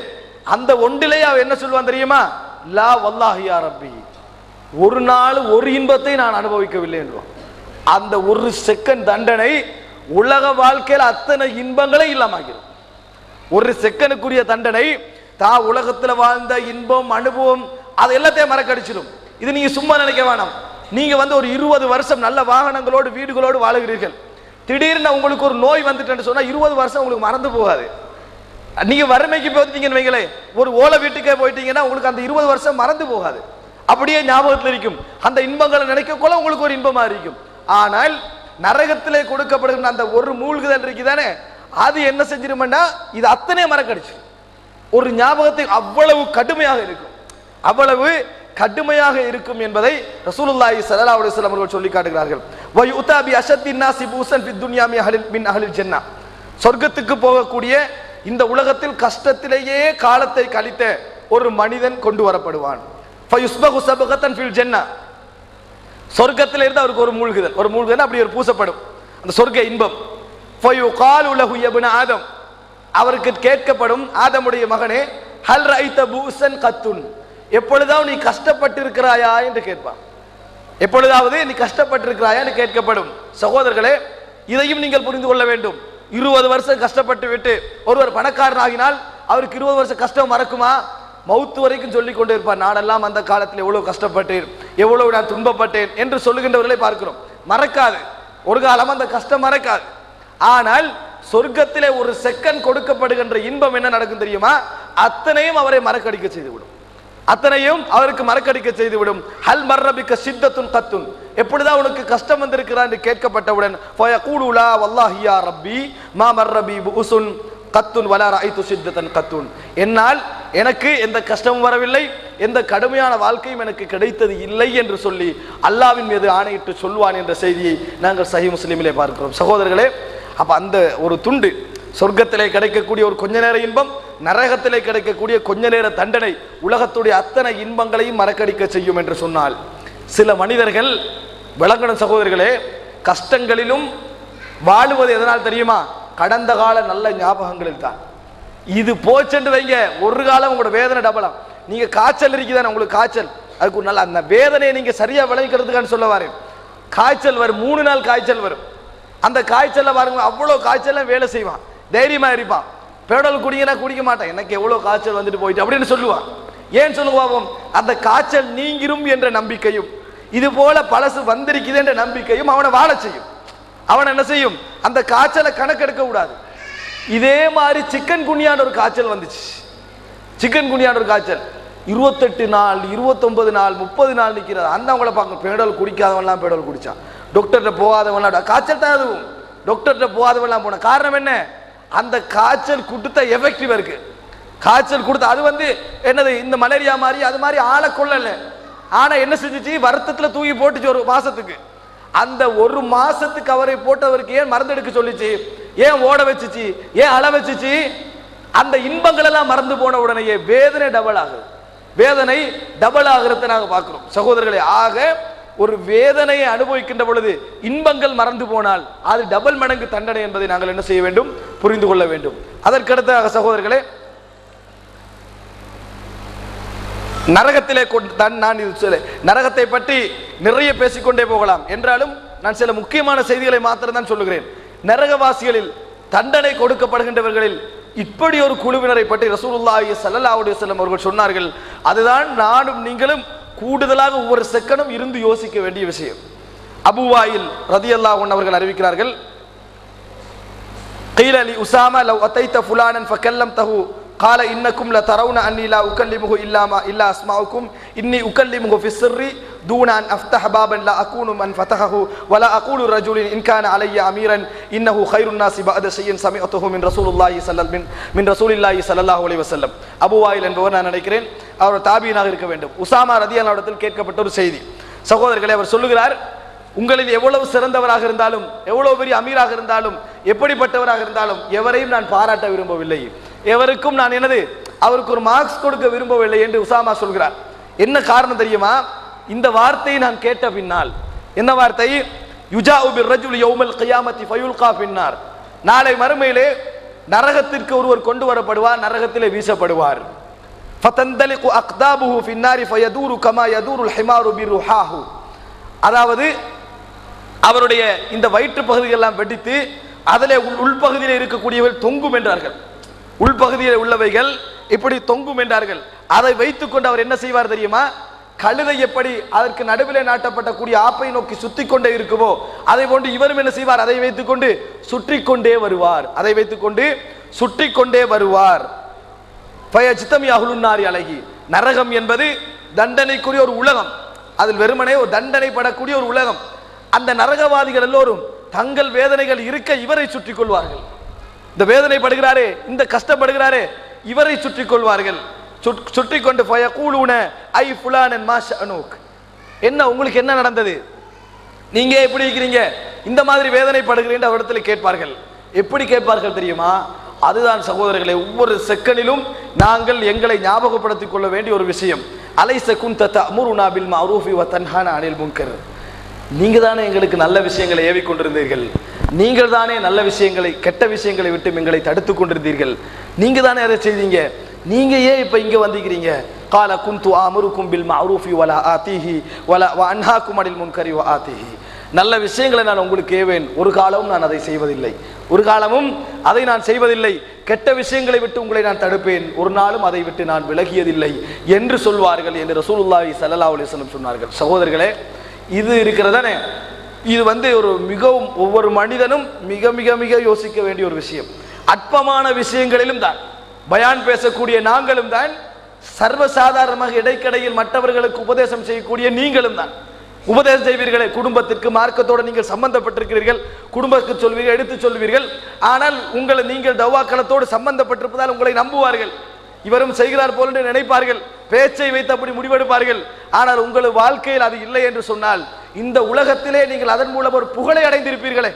Speaker 1: அந்த ஒன்றிலேயே அவர் என்ன சொல்லுவான் தெரியுமா? லா வல்லாஹி யா ரப்பி, ஒரு நாள் ஒரு இன்பத்தை நான் அனுபவிக்கவில்லை என்றுவான். அந்த ஒரு செகண்ட் தண்டனை உலக வாழ்க்கையில் அத்தனை இன்பங்களை இல்லாமக்கிடும். ஒரு செகண்டுக்குரிய தண்டனை தான் உலகத்தில் வாழ்ந்த இன்பம் அனுபவம் அது எல்லாத்தையும் மறக்கடிச்சிடும். இது நீங்க சும்மா நினைக்க வேணாம். நீங்க ஒரு 20 வருஷம் நல்ல வாகனங்களோடு வீடுகளோடு வாழுகிறீர்கள். திடீர்னு உங்களுக்கு ஒரு நோய் வந்துட்டு சொன்னா 20 வருஷம் உங்களுக்கு மறந்து போகாது. நீங்க வறுமைக்கு போயிட்டீங்கன்னு வைங்களேன், ஒரு ஓலை வீட்டுக்கே போயிட்டீங்கன்னா உங்களுக்கு அந்த 20 வருஷம் மறந்து போகாது, அப்படியே ஞாபகத்தில் இருக்கும். அந்த இன்பங்களை நினைக்கக்குள்ள உங்களுக்கு ஒரு இன்பமா இருக்கும். ஆனால் நரகத்திலே கொடுக்கப்படுகிற அந்த ஒரு மூழ்குதல் இருக்குதானே, அது என்ன செஞ்சிருமென்னா இது அத்தனை மறக்கடிச்சு ஒரு ஞாபகத்தை அவ்வளவு கடுமையாக இருக்கும், அவ்வளவு கடுமையாக இருக்கும் என்பதை ரசூலுல்லாஹி ஸல்லல்லாஹு அலைஹி வஸல்லம் அவர்கள் சொல்லி காட்டுகிறார்கள். வயுதா பி அஷத்தின் நாஸி பூஸன் ஃபித் துன்யா மின் அஹ்லில் ஜன்னah, சொர்க்கத்துக்கு போகக்கூடிய இந்த உலகத்தில் கஷ்டத்திலேயே காலத்தை கழித்த ஒரு மனிதன் கொண்டு வரப்படுவான். ஃபயுஸ்பகு சபகத்தன் ஃபில் ஜன்னah, சொர்க்கத்தில் இருந்து அவருக்கு ஒரு மூழ்குதல் அப்படி ஒரு பூசப்படும் அந்த சொர்க்க இன்பம். ஃபயுகாலு லஹு யப்ன ஆதம், அவருக்கு கேட்கப்படும், ஆதமுடைய மகனே, ஹல் ரஅய்த பூஸன் கத்துன், எப்பொழுதாவது நீ கஷ்டப்பட்டிருக்கிறாயா என்று கேட்பான். எப்பொழுதாவது நீ கஷ்டப்பட்டிருக்கிறாயா என்று கேட்கப்படும். சகோதரர்களே, இதையும் நீங்கள் புரிந்து கொள்ள வேண்டும். 20 வருஷம் கஷ்டப்பட்டு விட்டு ஒருவர் பணக்காரனாகினால் அவருக்கு 20 வருஷம் கஷ்டம் மறக்குமா? மௌத்து வரைக்கும் சொல்லிக் கொண்டே இருப்பார், நானெல்லாம் அந்த காலத்தில் எவ்வளவு கஷ்டப்பட்டேன், எவ்வளவு நான் துன்பப்பட்டேன் என்று சொல்லுகின்றவர்களை பார்க்கிறோம். மறக்காது, ஒரு காலம் அந்த கஷ்டம் மறக்காது. ஆனால் சொர்க்கத்திலே ஒரு செகண்ட் கொடுக்கப்படுகின்ற இன்பம் என்ன நடக்கும் தெரியுமா? அத்தனையும் அவரை மறக்கடிக்க செய்துவிடும், அத்தனையும் அவருக்கு மறக்கடிக்க செய்துவிடும். ஹல் மர்ரபிக்க சித்தத்துன் கத்துன், எப்பொழுதா உனக்கு கஷ்டம் வந்திருக்கிறான் என்று கேட்கப்பட்டவுடன் ஃபயகூலு லா வல்லாஹி யா ரப்பி மா மர்ரபி புஉசுன் கத்துன் வலா ரஅய்து சித்தத்தன் கத்துன், என்னால் எனக்கு எந்த கஷ்டமும் வரவில்லை, எந்த கடுமையான வாழ்க்கையும் எனக்கு கிடைத்தது இல்லை என்று சொல்லி அல்லாஹ்வின் மீது ஆணையிட்டு சொல்வான் என்ற செய்தியை நாங்கள் சஹீஹ் முஸ்லிமிலே பார்க்கிறோம். சகோதரர்களே, அப்ப அந்த ஒரு துண்டு சொர்க்கத்திலே கிடைக்கக்கூடிய ஒரு கொஞ்ச நேர இன்பம், நரகத்திலே கிடைக்கக்கூடிய கொஞ்ச நேர தண்டனை உலகத்துடைய அத்தனை இன்பங்களையும் மறக்கடிக்க செய்யும் என்று சொன்னால், சில மனிதர்கள் விளங்கணும் சகோதரர்களே, கஷ்டங்களிலும் வாழுவது எதனால் தெரியுமா? கடந்த கால நல்ல ஞாபகங்களில் தான். இது போச்சென்று வைங்க, ஒரு காலம் உங்களோட வேதனை டபலாம். நீங்க காய்ச்சல் இருக்குதானே, உங்களுக்கு காய்ச்சல், அதுக்கு ஒரு நல்ல அந்த வேதனையை நீங்க சரியா விளைவிக்கிறதுக்கான்னு சொல்ல வரேன். காய்ச்சல் வரும், 3 நாள் காய்ச்சல் வரும். அந்த காய்ச்சல்ல பாருங்க, அவ்வளோ காய்ச்சல்லாம் வேலை செய்வான், தைரியமா இருப்பான். பேடல் குடிங்கன்னா குடிக்க மாட்டான், எனக்கு எவ்வளோ காய்ச்சல் வந்துட்டு போயிட்டு அப்படின்னு சொல்லுவான். ஏன் சொல்லுவாவும்? அந்த காய்ச்சல் நீங்கிரும் என்ற நம்பிக்கையும் இது போல பழசு வந்திருக்குது என்ற நம்பிக்கையும் அவனை வாழ செய்யும். அவன் என்ன செய்யும்? அந்த காய்ச்சலை கணக்கெடுக்க கூடாது. இதே மாதிரி சிக்கன் குனியான ஒரு காய்ச்சல் வந்துச்சு. சிக்கன் குனியான ஒரு காய்ச்சல் 28 நாள் 29 நாள் 30 நாள் நிற்கிறது. அந்த அவங்கள பார்க்க பேடல் குடிக்காதவன்லாம் பேடல் குடிச்சான், டாக்டர்கிட்ட போகாதவன்லாம் காய்ச்சல் தான், அதுவும் டாக்டர்கிட்ட போகாதவன்லாம் போன காரணம் என்ன? அந்த காய்ச்சல் கொடுத்த எஃபெக்டிவ் இருக்கு. காய்ச்சல் கொடுத்த அது என்னது, இந்த மலேரியா மாதிரி அது மாதிரி ஆளை கொள்ளல. ஆனா என்ன செஞ்சிச்சு? வருத்தத்துல தூக்கி போட்டுச்சு ஒரு மாசத்துக்கு. அந்த ஒரு மாசத்துக்கு அவரை போட்டவருக்கு ஏன் மறந்தெடுக்க சொல்லிச்சு, ஏன் ஓட வச்சுச்சு, ஏன் அள வச்சுச்சு? அந்த இன்பங்கள் எல்லாம் மறந்து போன உடனேயே வேதனை டபுள் ஆகுது. வேதனை டபுள் ஆகிறத நாங்க பார்க்கிறோம் சகோதரர்களே. ஆக ஒரு வேதனையை அனுபவிக்கின்ற பொழுது இன்பங்கள் மறந்து போனால் அது டபுள் மடங்கு தண்டனை என்பதை நாங்கள் என்ன செய்ய வேண்டும், புரிந்து கொள்ள வேண்டும். அதற்கடுத்தாக சகோதரர்களே, நரகத்திலே நான் நரகத்தை பற்றி நிறைய பேசிக்கொண்டே போகலாம் என்றாலும் நான் சில முக்கியமான செய்திகளை மாத்திரம் தான் சொல்லுகிறேன். நரகவாசிகளில் தண்டனை கொடுக்கப்படுகின்றவர்களில் இப்படி ஒரு குழுவினரை பற்றி ரசூலுல்லாஹி ஸல்லல்லாஹு அலைஹி வஸல்லம் அவர்கள் சொன்னார்கள். அதுதான் நானும் நீங்களும் கூடுதலாக ஒவ்வொரு செகண்டும் இருந்து யோசிக்க வேண்டிய விஷயம். அபூ வாயில் ரலியல்லாஹு அன்ஹு அவர்கள் அறிவிக்கிறார்கள், قيل لأسامة لو أتيت فلانا فكلمته قال إنكم لترون أني لا أكلمه إلا أسمعكم إني أكلمه في السر دون أن أفتح بابا لا أكون من فتحه ولا أقول الرجل إن كان علي أميرا إنه خير الناس بعد شيء سمعته من رسول الله صلى الله عليه وسلم. அபூ வாயில் என்பவர் நான் நினைக்கிறேன் அவர் தாபியினாக இருக்க வேண்டும். உசாமா ரலியல்லாஹு அன்ஹு கேட்கப்பட்ட ஒரு செய்தி. சகோதரர்களே, அவர் சொல்லுகிறார், உங்களில் எவ்வளவு சிறந்தவராக இருந்தாலும், எவ்வளவு பெரிய அமீராக இருந்தாலும், எப்படிப்பட்டவராக இருந்தாலும் எவரையும் நான் பாராட்ட விரும்பவில்லை, எவருக்கும் நான் அவருக்கு ஒரு மார்க்ஸ் கொடுக்க விரும்பவில்லை என்று உசாமா சொல்கிறார். என்ன காரணம் தெரியுமா? இந்த வார்த்தையை நான் கேட்ட பின்னால், என்ன வார்த்தை? யுஜாஉ பிர்ரஜுல் யௌமல் கியாமத்தி ஃபயுல்கா ஃபின்னார். நாளை மறுமையிலே நரகத்திற்கு ஒருவர் கொண்டு வரப்படுவார், நரகத்திலே வீசப்படுவார். ஃபதந்தலிகு அக்தாபுஹு ஃபின்னாரி ஃபயதூரு கமா யதூருல் ஹிமாரு பிருஹாஹு. அதாவது அவருடைய இந்த வயிற்று பகுதிகள் எல்லாம் வெடித்து அதிலே உள்பகுதியில் இருக்கக்கூடியவர்கள் தொங்கும் என்றார்கள். உள்பகுதியில் உள்ளவைகள் இப்படி தொங்கும் என்றார்கள். அதை வைத்துக் கொண்டு அவர் என்ன செய்வார் தெரியுமா? கழுதை எப்படி அதற்கு நடுவிலே நாட்டப்பட்ட கூடிய ஆப்பை நோக்கி சுத்தி கொண்டே இருக்குமோ அதை போன்று இவரும் என்ன செய்வார்? அதை வைத்துக் கொண்டு சுற்றி கொண்டே வருவார். அதை வைத்துக் கொண்டு சுற்றி கொண்டே வருவார். அழகி நரகம் என்பது தண்டனைக்குரிய ஒரு உலகம். அதில் வெறுமனே ஒரு தண்டனை படக்கூடிய ஒரு உலகம். அந்த நரகவாதிகள் எல்லோரும் தங்கள் வேதனைகள் இருக்க இவரை சுற்றி கொள்வார்கள். இந்த வேதனைப்படுகிறாரே, இந்த கஷ்டப்படுகிறாரே, இவரை சுற்றி கொள்வார்கள். சுற்றி கொண்டு ஐ ஃபுலானன் மா ஷஅனுக், என்ன உங்களுக்கு என்ன நடந்தது, நீங்க எப்படி இருக்கிறீங்க, இந்த மாதிரி வேதனைப்படுகிறேன் அவரிடத்துல கேட்பார்கள். எப்படி கேட்பார்கள் தெரியுமா? அதுதான் சகோதரர்களே, ஒவ்வொரு செகண்டிலும் நாங்கள் எங்களை ஞாபகப்படுத்திக் கொள்ள வேண்டிய ஒரு விஷயம். அலைஸ குன்த தஅமுருனா பில் மஅரூஃபி வ தன்ஹானா அனில் முன்கர். நீங்க தானே எங்களுக்கு நல்ல விஷயங்களை ஏவிக் கொண்டிருந்தீர்கள், நீங்கள் தானே நல்ல விஷயங்களை கெட்ட விஷயங்களை விட்டு எங்களை தடுத்து கொண்டிருந்தீர்கள், நீங்க தானே அதை செய்தீங்க, நீங்க ஏன் இப்ப இங்க வந்திருக்கிறீங்க? கால குந்து அமருக்கும் பில் மஅரூஃபி வலா ஆதிஹி வலா வ அன்ஹாக்கும் அனில் முன்கரி வ ஆதிஹி. நல்ல விஷயங்களை நான் உங்களுக்கு ஏவேன், ஒரு காலமும் நான் அதை செய்வதில்லை, ஒரு காலமும் அதை நான் செய்வதில்லை. கெட்ட விஷயங்களை விட்டு உங்களை நான் தடுப்பேன், ஒரு நாளும் அதை விட்டு நான் விலகியதில்லை என்று சொல்வார்கள் என்று ரசூலுல்லாஹி ஸல்லல்லாஹு அலைஹி வஸல்லம் சொன்னார்கள். சகோதரர்களே, இது இருக்கிறதானே, இது ஒரு மிகவும் ஒவ்வொரு மனிதனும் மிக மிக மிக யோசிக்க வேண்டிய ஒரு விஷயம். அற்பமான விஷயங்களிலும் தான் பயான் பேசக்கூடிய நாங்களும் தான், சர்வசாதாரணமாக இடைக்கடையில் மற்றவர்களுக்கு உபதேசம் செய்யக்கூடிய நீங்களும் தான். உபதேசம் செய்வீர்களே, குடும்பத்திற்கு மார்க்கத்தோடு நீங்கள் சம்பந்தப்பட்டிருக்கிறீர்கள், குடும்பத்துக்கு சொல்வீர்கள், எடுத்து சொல்வீர்கள். ஆனால் நீங்கள் தவாக்களத்தோடு சம்பந்தப்பட்டிருப்பதால் உங்களை நம்புவார்கள், இவரும் செய்கிறார் போல் என்று நினைப்பார்கள், பேச்சை வைத்து அப்படி முடிவெடுப்பார்கள். ஆனால் உங்கள் வாழ்க்கையில் அது இல்லை என்று சொன்னால் இந்த உலகத்திலே நீங்கள் அதன் மூலம் ஒரு புகழை அடைந்திருப்பீர்களே,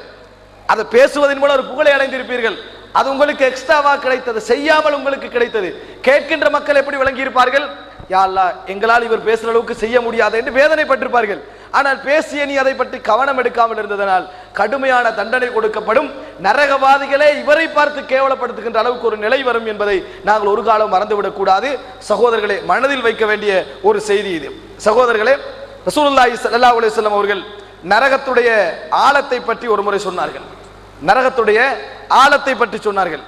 Speaker 1: அதை பேசுவதன் மூலம் ஒரு புகழை அடைந்திருப்பீர்கள். அது உங்களுக்கு எக்ஸ்ட்ராவா கிடைத்தது, செய்யாமல் உங்களுக்கு கிடைத்தது. கேட்கின்ற மக்கள் எப்படி விளங்கி இருப்பார்கள்? யா அல்லாஹ், எங்களால் இவர் பேசுற அளவுக்கு செய்ய முடியாது என்று வேதனைப்பட்டிருப்பார்கள். ஆனால் பேசிய நீ அதை பற்றி கவனம் எடுக்காமல் இருந்ததனால் கடுமையான தண்டனை கொடுக்கப்படும். நரகவாதிகளே இவரை பார்த்து கேவலப்படுத்துகின்ற அளவுக்கு ஒரு நிலை வரும் என்பதை நாங்கள் ஒரு காலம் மறந்துவிடக் கூடாது. சகோதரர்களே, மனதில் வைக்க வேண்டிய ஒரு செய்தி இது. சகோதரர்களே, ரசூலுல்லாஹி ஸல்லல்லாஹு அலைஹி வஸல்லம் அவர்கள் நரகத்துடைய ஆழத்தை பற்றி ஒரு முறை சொன்னார்கள். நரகத்துடைய ஆழத்தை பற்றி சொன்னார்கள்.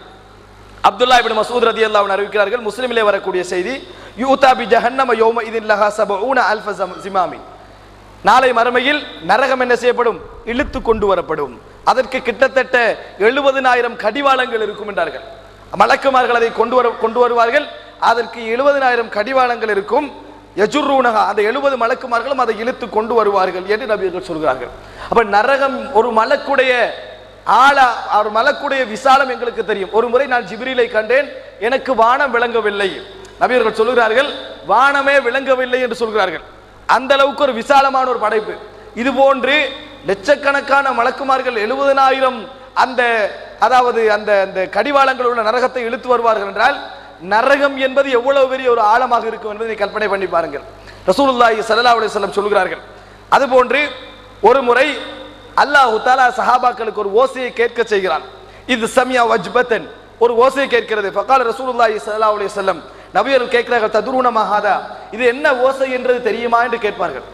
Speaker 1: அப்துல்லாஹ் இப்னு மஸ்ஊத் ரலியல்லாஹு அன்ஹு அறிவிக்கிறார்கள், முஸ்லிமிலே வரக்கூடிய செய்தி, யூதா பி ஜஹன்னம யௌம இதின் லஹா 70000 ஜிமாமி. நாளை மறுமையில் நரகம் என்ன செய்யப்படும்? இழுத்து கொண்டு வரப்படும். அதற்கு கிட்டத்தட்ட 70000 கடிவாளங்கள் இருக்கும் என்றார்கள். மலக்குமார்கள் அதை கொண்டு வருவார்கள். அதற்கு 70000 கடிவாளங்கள் இருக்கும். யஜுர்ரூனஹா, அந்த 70 மலக்குமார்களும் அதை இழுத்து கொண்டு வருவார்கள் என்று நபிகள் சொல்கிறார்கள். அப்ப நரகம் ஒரு மலக்குடைய ஒரு மலக்குடைய விசாலம் எங்களுக்கு தெரியும். ஒரு முறை நான் ஜிப்ரீலை கண்டேன், எனக்கு வானம் விளங்கவில்லை. நபியர்கள் சொல்கிறார்கள், வானமே விளங்கவில்லை என்று சொல்கிறார்கள். அந்த அளவுக்கு ஒரு விசாலமான ஒரு படைப்பு. இது போன்று லட்சக்கணக்கான மலக்குமார்கள் 70,000 அந்த அதாவது அந்த அந்த கடிவாளங்கள் உள்ள நரகத்தை இழுத்து வருவார்கள் என்றால் நரகம் என்பது எவ்வளவு பெரிய ஒரு ஆழமாக இருக்கும் என்பதை கற்பனை பண்ணி பாருங்கள். ரசூலுல்லாஹி ஸல்லல்லாஹு அலைஹி வஸல்லம் சொல்கிறார்கள். அதுபோன்று ஒரு முறை அல்லாஹ் தஆலா சஹாபாக்களுக்கு ஒரு ஓசையை கேட்க செய்கிறான். இது சமியா வஜ்பத்தன், ஒரு ஓசையை கேட்கிறது. ஃபகால ரசூலுல்லாஹி ஸல்லல்லாஹு அலைஹி வஸல்லம், நபியர்கள் கேட்கிறார்கள், ததுருன மஹாதா, இது என்ன ஓசை என்றது தெரியுமா என்று கேட்பார்கள்.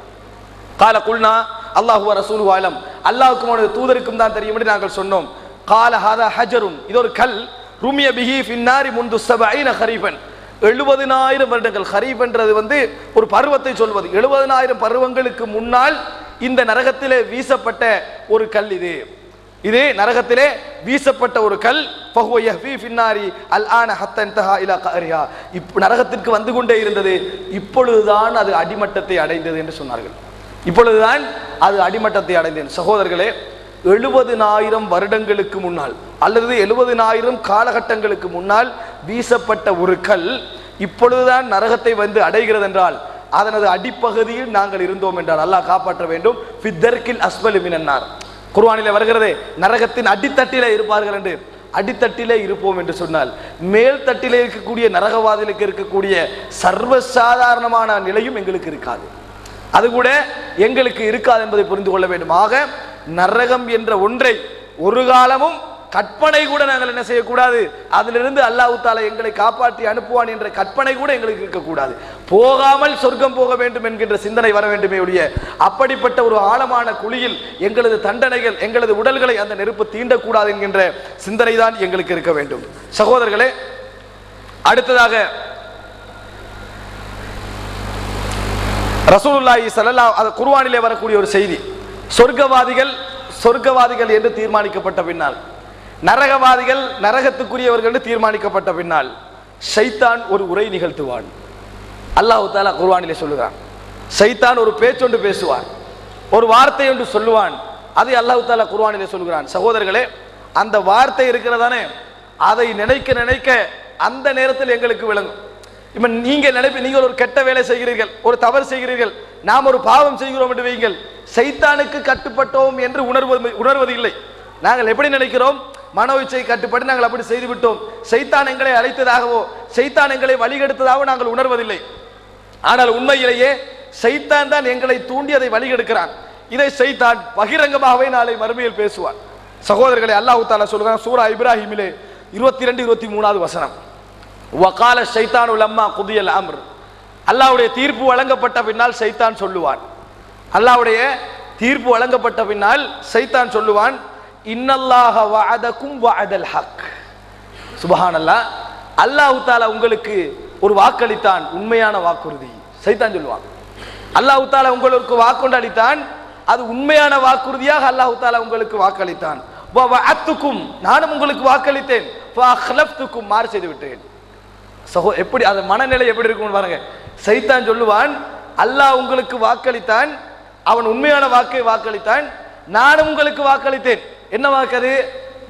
Speaker 1: கால குல்னா அல்லாஹு வ ரசூலுஹு அலம், அல்லாஹ்வுக்கும் அவனுடைய தூதருக்கும் தான் தெரியும் என்று நாங்கள் சொன்னோம். கால ஹாதா ஹஜருன், இது ஒரு கல், ருமிய பிஹி ஃபின்னாரி முந்து 70 ஹரீஃபன், 70,000 வருடங்கள். ஹரீஃப் என்றது ஒரு பருவத்தை சொல்வது. 70,000 பருவங்களுக்கு முன்னால் இந்த நரகத்திலே வீசப்பட்ட ஒரு கல். இது நரகத்திலே வீசப்பட்ட ஒரு கல். ஃபஹுவ யஹ்வி ஃபின்னாரி அல்ஆன ஹத்தா இன்தஹா இலா கஅரிஹா, நரகத்திற்கு வந்து கொண்டே இருந்தது, இப்பொழுதுதான் அது அடிமட்டத்தை அடைந்தது என்று சொன்னார்கள். இப்பொழுதுதான் அது அடிமட்டத்தை அடைந்தது. சகோதரர்களே, 70,000 வருடங்களுக்கு முன்னால் அல்லது 70,000 காலகட்டங்களுக்கு முன்னால் வீசப்பட்ட ஒரு கல் இப்பொழுதுதான் நரகத்தை வந்து அடைகிறது என்றால் அதனது அடிப்பகுதியில் நாங்கள் இருந்தோம் என்றால் அல்லாஹ் காப்பாற்ற வேண்டும். ஃபித்தர்கில் அஸ்வலி மினன்னார், குர்ஆனிலே வருகிறது, நரகத்தின் அடித்தட்டிலே இருப்பார்கள் என்று. அடித்தட்டிலே இருப்போம் என்று சொன்னால் மேல் தட்டிலே இருக்கக்கூடிய நரகவாதிகளுக்கு இருக்கக்கூடிய சர்வசாதாரணமான நிலையும் எங்களுக்கு இருக்காது. அது கூட எங்களுக்கு இருக்காது என்பதை புரிந்து கொள்ள வேண்டும். ஆக நரகம் என்ற ஒன்றை ஒரு காலமும் கற்பனை கூட நாங்கள் என்ன செய்யக்கூடாது. அதிலிருந்து அல்லாஹ் தஆலா எங்களை காப்பாற்றி அனுப்புவான் என்ற கற்பனை கூட எங்களுக்கு இருக்கக்கூடாது. போகாமல் சொர்க்கம் போக வேண்டும் என்கின்ற சிந்தனை வர வேண்டுமே ஒழிய அப்படிப்பட்ட ஒரு ஆழமான குழியில் எங்களது தண்டனைகள், எங்களது உடல்களை அந்த நெருப்பு தீண்டக்கூடாது என்கின்ற சிந்தனை தான் எங்களுக்கு இருக்க வேண்டும். சகோதரர்களே, அடுத்ததாக ரசூலுல்லாஹி ஸல்லல்லாஹு குர்ஆனிலே வரக்கூடிய ஒரு செய்தி, சொர்க்கவாதிகள் என்று தீர்மானிக்கப்பட்ட பின்னால், நரகவாதிகள் நரகத்துக்குரியவர்கள் என்று தீர்மானிக்கப்பட்ட பின்னால் ஷைத்தான் ஒரு உரை நிகழ்த்துவான். அல்லாஹ் தஆலா குர்ஆனிலே சொல்லுகிறான், ஷைத்தான் ஒரு பேச்சொன்று பேசுவான், ஒரு வார்த்தை ஒன்று சொல்லுவான். அதை அல்லாஹ் தஆலா குர்ஆனிலே சொல்கிறான். சகோதரர்களே, அந்த வார்த்தை இருக்கிறதானே, அதை நினைக்க நினைக்க அந்த நேரத்தில் எங்களுக்கு விளங்கும். இப்ப நீங்க ஒரு கெட்ட வேலை செய்கிறீர்கள், ஒரு தவறு செய்கிறீர்கள், நாம் ஒரு பாவம் செய்கிறோம் என்று வையுங்கள், சைத்தானுக்கு கட்டுப்பட்டோம் என்று உணர்வது இல்லை. நாங்கள் எப்படி நினைக்கிறோம், மனோ இச்சை கட்டுப்பட்டு நாங்கள் அப்படி செய்து விட்டோம், சைத்தான் எங்களை அழைத்ததாகவோ சைத்தான் எங்களை வழிகெடுத்ததாகவோ நாங்கள் உணர்வதில்லை. ஆனால் உண்மையிலேயே சைத்தான் தான் எங்களை தூண்டி அதை வழிகெடுக்கிறான். இதை சைத்தான் பகிரங்கமாகவே நாளை மறுமையில் பேசுவான். சகோதரர்களை, அல்லாஹ் தஆலா சொல்கிறான் சூரா இப்ராஹிமிலே 22-23 வசனம், வகால ஷைத்தானு லம்மா குதியல் அம்ர், அல்லாஹ்வுடைய தீர்ப்பு வழங்கப்பட்ட பின்னால் சைத்தான் சொல்லுவான், அல்லாஹ்வுடைய தீர்ப்பு வழங்கப்பட்ட பின்னால் சைத்தான் சொல்லுவான், இன்னல்லாஹ வஅதகும் வஅதல் ஹக். சுப்ஹானல்லாஹ், அல்லாஹ் தஆலா உங்களுக்கு ஒரு வாக்களித்தான், உண்மையான வாக்குறுதி. சைத்தான் சொல்லுவான், அல்லாஹ் தஆலா உங்களுக்கு வாக்குண்டு அளித்தான், அது உண்மையான வாக்குறுதியாக அல்லாஹ் தஆலா உங்களுக்கு வாக்களித்தான். வஅத்துக்கும், நானும் உங்களுக்கு வாக்களித்தேன், ஃபஅக்லஃப்துக்கும், மாறு செய்து விட்டேன். எப்படி அந்த மனநிலை எப்படி இருக்கும் பாருங்க. சைத்தான் சொல்லுவான், அல்லாஹ் உங்களுக்கு வாக்களித்தான், அவன் உண்மையான வாக்கை வாக்களித்தான், நானும் உங்களுக்கு வாக்களித்தேன். என்ன வாக்கு?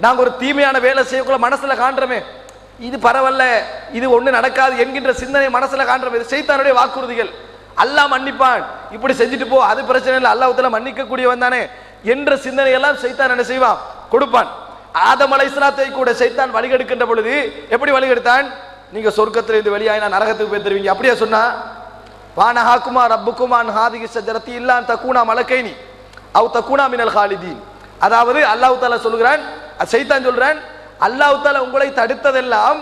Speaker 1: நாங்க ஒரு தீமையான வேலை செய்யக்குள்ள மனசுல காண்றமே, இது பரவாயில்ல, இது ஒண்ணு நடக்காது என்கின்ற சிந்தனை மனசுல காண்றமே, இது சைத்தானுடைய வாக்குறுதிகள். அல்லாஹ் மன்னிப்பான், இப்படி செஞ்சுட்டு போ, அது பிரச்சனை இல்லை, அல்லாஹ் தஆலா மன்னிக்க கூடியவன் தானே என்ற சிந்தனை எல்லாம் சைத்தான் என்ன செய்வான், கொடுப்பான். ஆதம் அலைஹிஸ்ஸலாத்தை கூட சைத்தான் வழிகெடுக்கின்ற பொழுது எப்படி வழிகெடுத்தான், நீங்க சொர்க்கத்திலிருந்து வெளியாயினா நரகத்துக்கு போய் தருவீங்க, அப்படியே சொன்னா, வானஹாக்குமா ரப்புக்குமா அன் ஹாதிஹி ஷஜரத்தி இல்லா அன் தகூனா மலக்கைனி அவ் தகூனா மினல் காலிதீன். அதாவது அல்லாஹ் தஆலா சொல்கிறான், சைத்தான் சொல்றான், அல்லாஹ் தஆலா உங்களை தடுத்ததெல்லாம்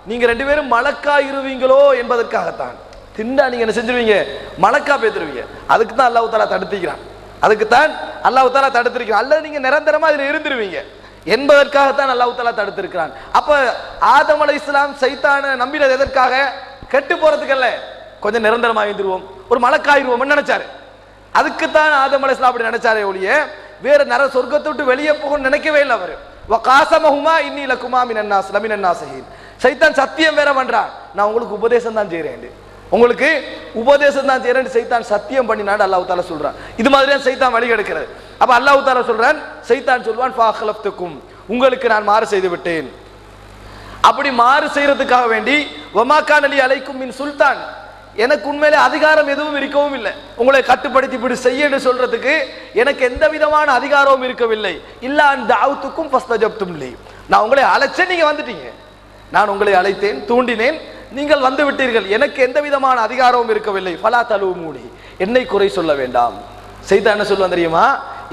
Speaker 1: நீங்க ரெண்டு பேரும் மலக்கா இருவீங்களோ என்பதற்காகத்தான். திண்டா நீங்க என்ன செஞ்சிருவீங்க, மலக்கா பேத்துருவீங்க. அதுக்கு தான் அல்லாஹ் தஆலா தடுத்திக்கிறான், அதுக்குத்தான் அல்லாஹ் தஆலா தடுத்திருக்கிறான். அல்லது நீங்க நிரந்தரமா இதுல இருந்துருவீங்க என்பதற்காகத்தான் அல்லாஹ் தஆலா தடுத்திருக்கிறான். அப்ப ஆதம் அலைஹிஸ்ஸலாம் சைத்தானை நம்பினது எதற்காக, கெட்டு போறதுக்கு அல்ல, கொஞ்சம் நிரந்தரமா இருந்துருவோம், ஒரு மலக்காயிருவோம் நினைச்சாரு. அதுக்குத்தான் ஆதம் அலைஹிஸ்ஸலாம் அப்படி நினைச்சாரே ஒழிய வேற சொர்க்கத்தை விட்டு வெளியே போகணும்னு நினைக்கவே இல்லை. அவர் வகாசமஹுமா இன்னி லகுமா மினன் நாஸ் லமினன் நாஸிஹீன். சைத்தான் சத்தியம் வேற பண்றான், நான் உங்களுக்கு உபதேசம் தான் செய்றேன், உங்களுக்கு உபதேசம் தான் செய்றேன் சைத்தான் சத்தியம் பண்ணினான் அல்லாஹ் தஆலா சொல்றான். இது மாதிரி தான் சைத்தான் வழி எடுக்கிறது. அப்ப அல்லாஹ் தஆலா சொல்றான், சைத்தான் சொல்வான், ஃபஅக்லஃப்துக்கும், உங்களுக்கு நான் மாறு செய்து விட்டேன். அப்படி மாறு செய்யறதுக்காக வேண்டி வமா கான லி அலைக்கும் மின் சுல்தான், எனக்கு உண்மையிலே அதிகாரம் எதுவும் இருக்கவும் இல்லை. உங்களை கட்டுப்படுத்தி இப்படி செய்யன்னு சொல்றதுக்கு எனக்கு எந்த விதமான அதிகாரமும் இருக்கவில்லை. இல்லா அந்த தாவத்துக்கும் ஃபஸ்தஜப்தும் லி, நான் உங்களை அழைச்சேன், நீங்க வந்துட்டீங்க. நான் உங்களை அழைத்தேன், தூண்டினேன், நீங்கள் வந்து விட்டீர்கள். எனக்கு எந்த விதமான அதிகாரமும் இருக்கவில்லை. ஃபலா தலூமூனி, என்னை குறை சொல்ல வேண்டாம். சைத்தான் என்ன சொல்லுவான் தெரியுமா?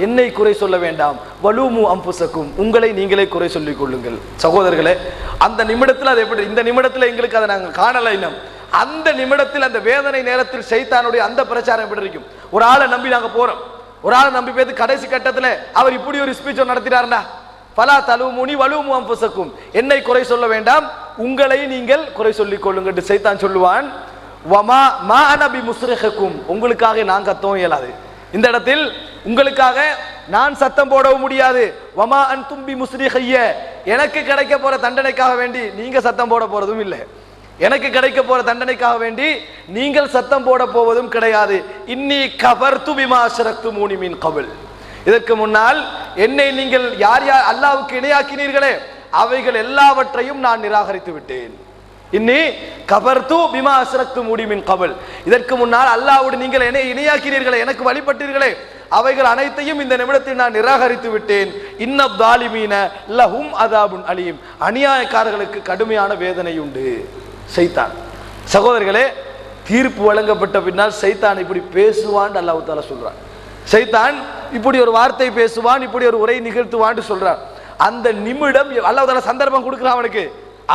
Speaker 1: என்னை குறை சொல்ல வேண்டாம். வலூமு அம்புசக்கும், உங்களை நீங்களே குறை சொல்லிக் கொள்ளுங்கள். சகோதரர்களே, அந்த நிமிடத்தில் அது எப்படி, இந்த நிமிடத்தில் எங்களுக்கு அதை நாங்கள் காணலை இன்னும். அந்த நிமிடத்தில், அந்த வேதனை நேரத்தில் சைத்தானுடைய அந்த பிரச்சாரம் எப்படி இருக்கும்? ஒரு ஆளை நம்பி நாங்க போறோம், ஒரு ஆளை நம்பி போய் கடைசி கட்டத்தில் அவர் இப்படி ஒரு ஸ்பீச் நடத்தினார்னா, ஃபலா தலூமுனி வலூமு அம்புசக்கும், என்னை குறை சொல்ல வேண்டாம், உங்களை நீங்கள் குறை சொல்லிக் கொள்ளுங்கள் என்று சைத்தான் சொல்லுவான். வமா மா அன பிமுஸ்ரிஹக்கும், உங்களுக்காக நான் கத்தவும் இயலாது. இந்த இடத்தில் உங்களுக்காக நான் சத்தம் போடவும் முடியாது. வமா அன்தும் பிமுஸ்ரிஹிய, எனக்கு கிடைக்க போற தண்டனைக்காக வேண்டி நீங்க சத்தம் போட போறதும் இல்லை. எனக்கு கிடைக்க போற தண்டனைக்காக வேண்டி நீங்கள் சத்தம் போட போவதும் கிடையாது. இன்னி கபர்து பிமா அஷ்ரக்துமூனி மின் கபில், இதற்கு முன்னால் என்னை நீங்கள் யார் யார் அல்லாஹ்வுக்கு இணையாக்கினீர்களே அவைகள் எல்லாவற்றையும் நான் நிராகரித்து விட்டேன். இன்னி கபர்து பிமா அஷ்ரக்துமூனி மின் கபில், இதற்கு முன்னால் அல்லாஹ்வோடு நீங்கள் என்னை இணையாக்கினீர்களே, எனக்கு வழிபட்டீர்களே, அவைகள் அனைத்தையும் இந்த நிமிடத்தில் நான் நிராகரித்து விட்டேன். இன்னப் தாலிமீன லஹும் அதாபுன் அலீம், அநியாயக்காரர்களுக்கு கடுமையான வேதனை உண்டு. சைத்தான். சகோதரர்களே, தீர்ப்பு வழங்கப்பட்ட பின்னால் சைத்தான் இப்படி பேசுவான் அல்லாஹ் தஆலா சொல்றான். சைத்தான் இப்படி ஒரு வார்த்தை பேசுவான், இப்படி ஒரு உரை நிகழ்த்துவான்னு சொல்றான். அந்த நிமிடம் அல்லாஹ் தஆலா சந்தர்ப்பம் கொடுக்கிறான் அவனுக்கு,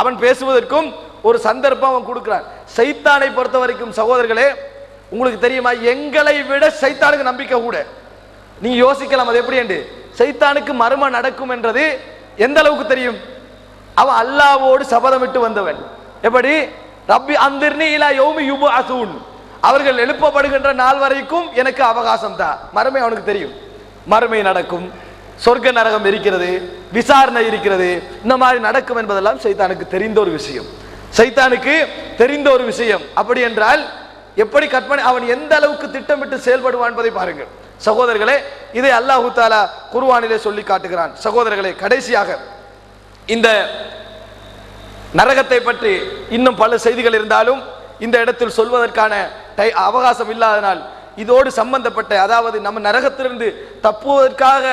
Speaker 1: அவன் பேசுவதற்கும் ஒரு சந்தர்ப்பம் அவன் கொடுக்கிறான். சைத்தானை பொறுத்த வரைக்கும் சகோதரர்களே, உங்களுக்கு தெரியுமா, எங்களை விட சைத்தானுக்கு நம்பிக்கை கூட. நீங்க யோசிக்கலாம் அது எப்படி என்று. சைத்தானுக்கு மர்ம நடக்கும் என்றது எந்த அளவுக்கு தெரியும்? அவன் அல்லாஹ்வோடு சபதமிட்டு வந்தவன். எப்படி? ரப்பி அந்திர்னி இலா யௌமி யுபஅஸூன், அவர்கள் எழுப்பப்படுகின்ற நாள் வரைக்கும் எனக்கு அவகாசம் தான். மறுமை அவனுக்கு தெரியும், மறுமை நடக்கும், சொர்க்க நரகம் இருக்கிறது, விசாரணை இருக்கிறது, இந்த மாதிரி நடக்கும் என்பதெல்லாம் சைத்தானுக்கு தெரிந்த ஒரு விஷயம். சைத்தானுக்கு தெரிந்த ஒரு விஷயம். அப்படி என்றால் எப்படி கற்பனை, அவன் எந்த அளவுக்கு திட்டமிட்டு செயல்படுவான் என்பதை பாருங்கள் சகோதரர்களே. இதை அல்லாஹு தஆலா குர்ஆனிலே சொல்லி காட்டுகிறான். சகோதரர்களே, கடைசியாக இந்த நரகத்தை பற்றி இன்னும் பல செய்திகள் இருந்தாலும் இந்த இடத்தில் சொல்வதற்கான அவகாசம் இல்லாதனால் இதோடு சம்பந்தப்பட்ட, அதாவது நம்ம நரகத்திலிருந்து தப்புவதற்காக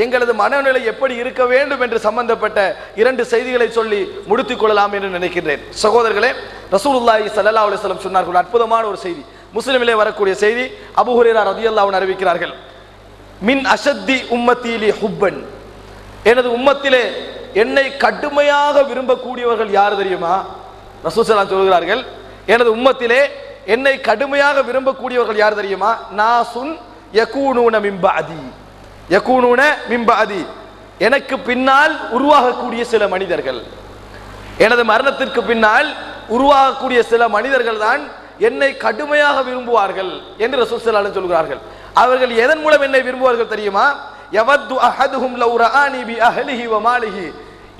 Speaker 1: எங்களது மனநிலை எப்படி இருக்க வேண்டும் என்று சம்பந்தப்பட்ட 2 செய்திகளை சொல்லி முடித்துக் கொள்ளலாம் என்று நினைக்கின்றேன். சகோதரர்களே, ரசூலுல்லாஹி ஸல்லல்லாஹு அலைஹி வஸல்லம் சொன்னார்கள் அற்புதமான ஒரு செய்தி, முஸ்லிமிலே வரக்கூடிய செய்தி. அபூ ஹுரைரா ரலியல்லாஹு அன்ஹு அறிவிக்கிறார்கள், மின் அஷத்தி உம்மத்தி லி ஹுப்பன், எனது உம்மத்திலே என்னை கடுமையாக விரும்பக்கூடியவர்கள் யார் தெரியுமா? ரசூல் ஸல்லல்லாஹு அலைஹி வஸல்லம் சொல்கிறார்கள், எனது உம்மத்திலே என்னை கடுமையாக விரும்பக்கூடியவர்கள் யார் தெரியுமா? நாசுன் யகூனூன மின் பஅதி, யகூனூன மின் பஅதி, எனக்கு பின்னால் உருவாகக்கூடிய சில மனிதர்கள், எனது மரணத்திற்கு பின்னால் உருவாகக்கூடிய சில மனிதர்கள் தான் என்னை கடுமையாக விரும்புவார்கள் என்று ரசூல் ஸல்லல்லாஹு அலைஹி வஸல்லம் சொல்கிறார்கள். அவர்கள் எதன் மூலம் என்னை விரும்புவார்கள் தெரியுமா? யவது அஹதுஹும் லவ் ரஆனி பி அஹ்லிஹி வ மாலிஹி,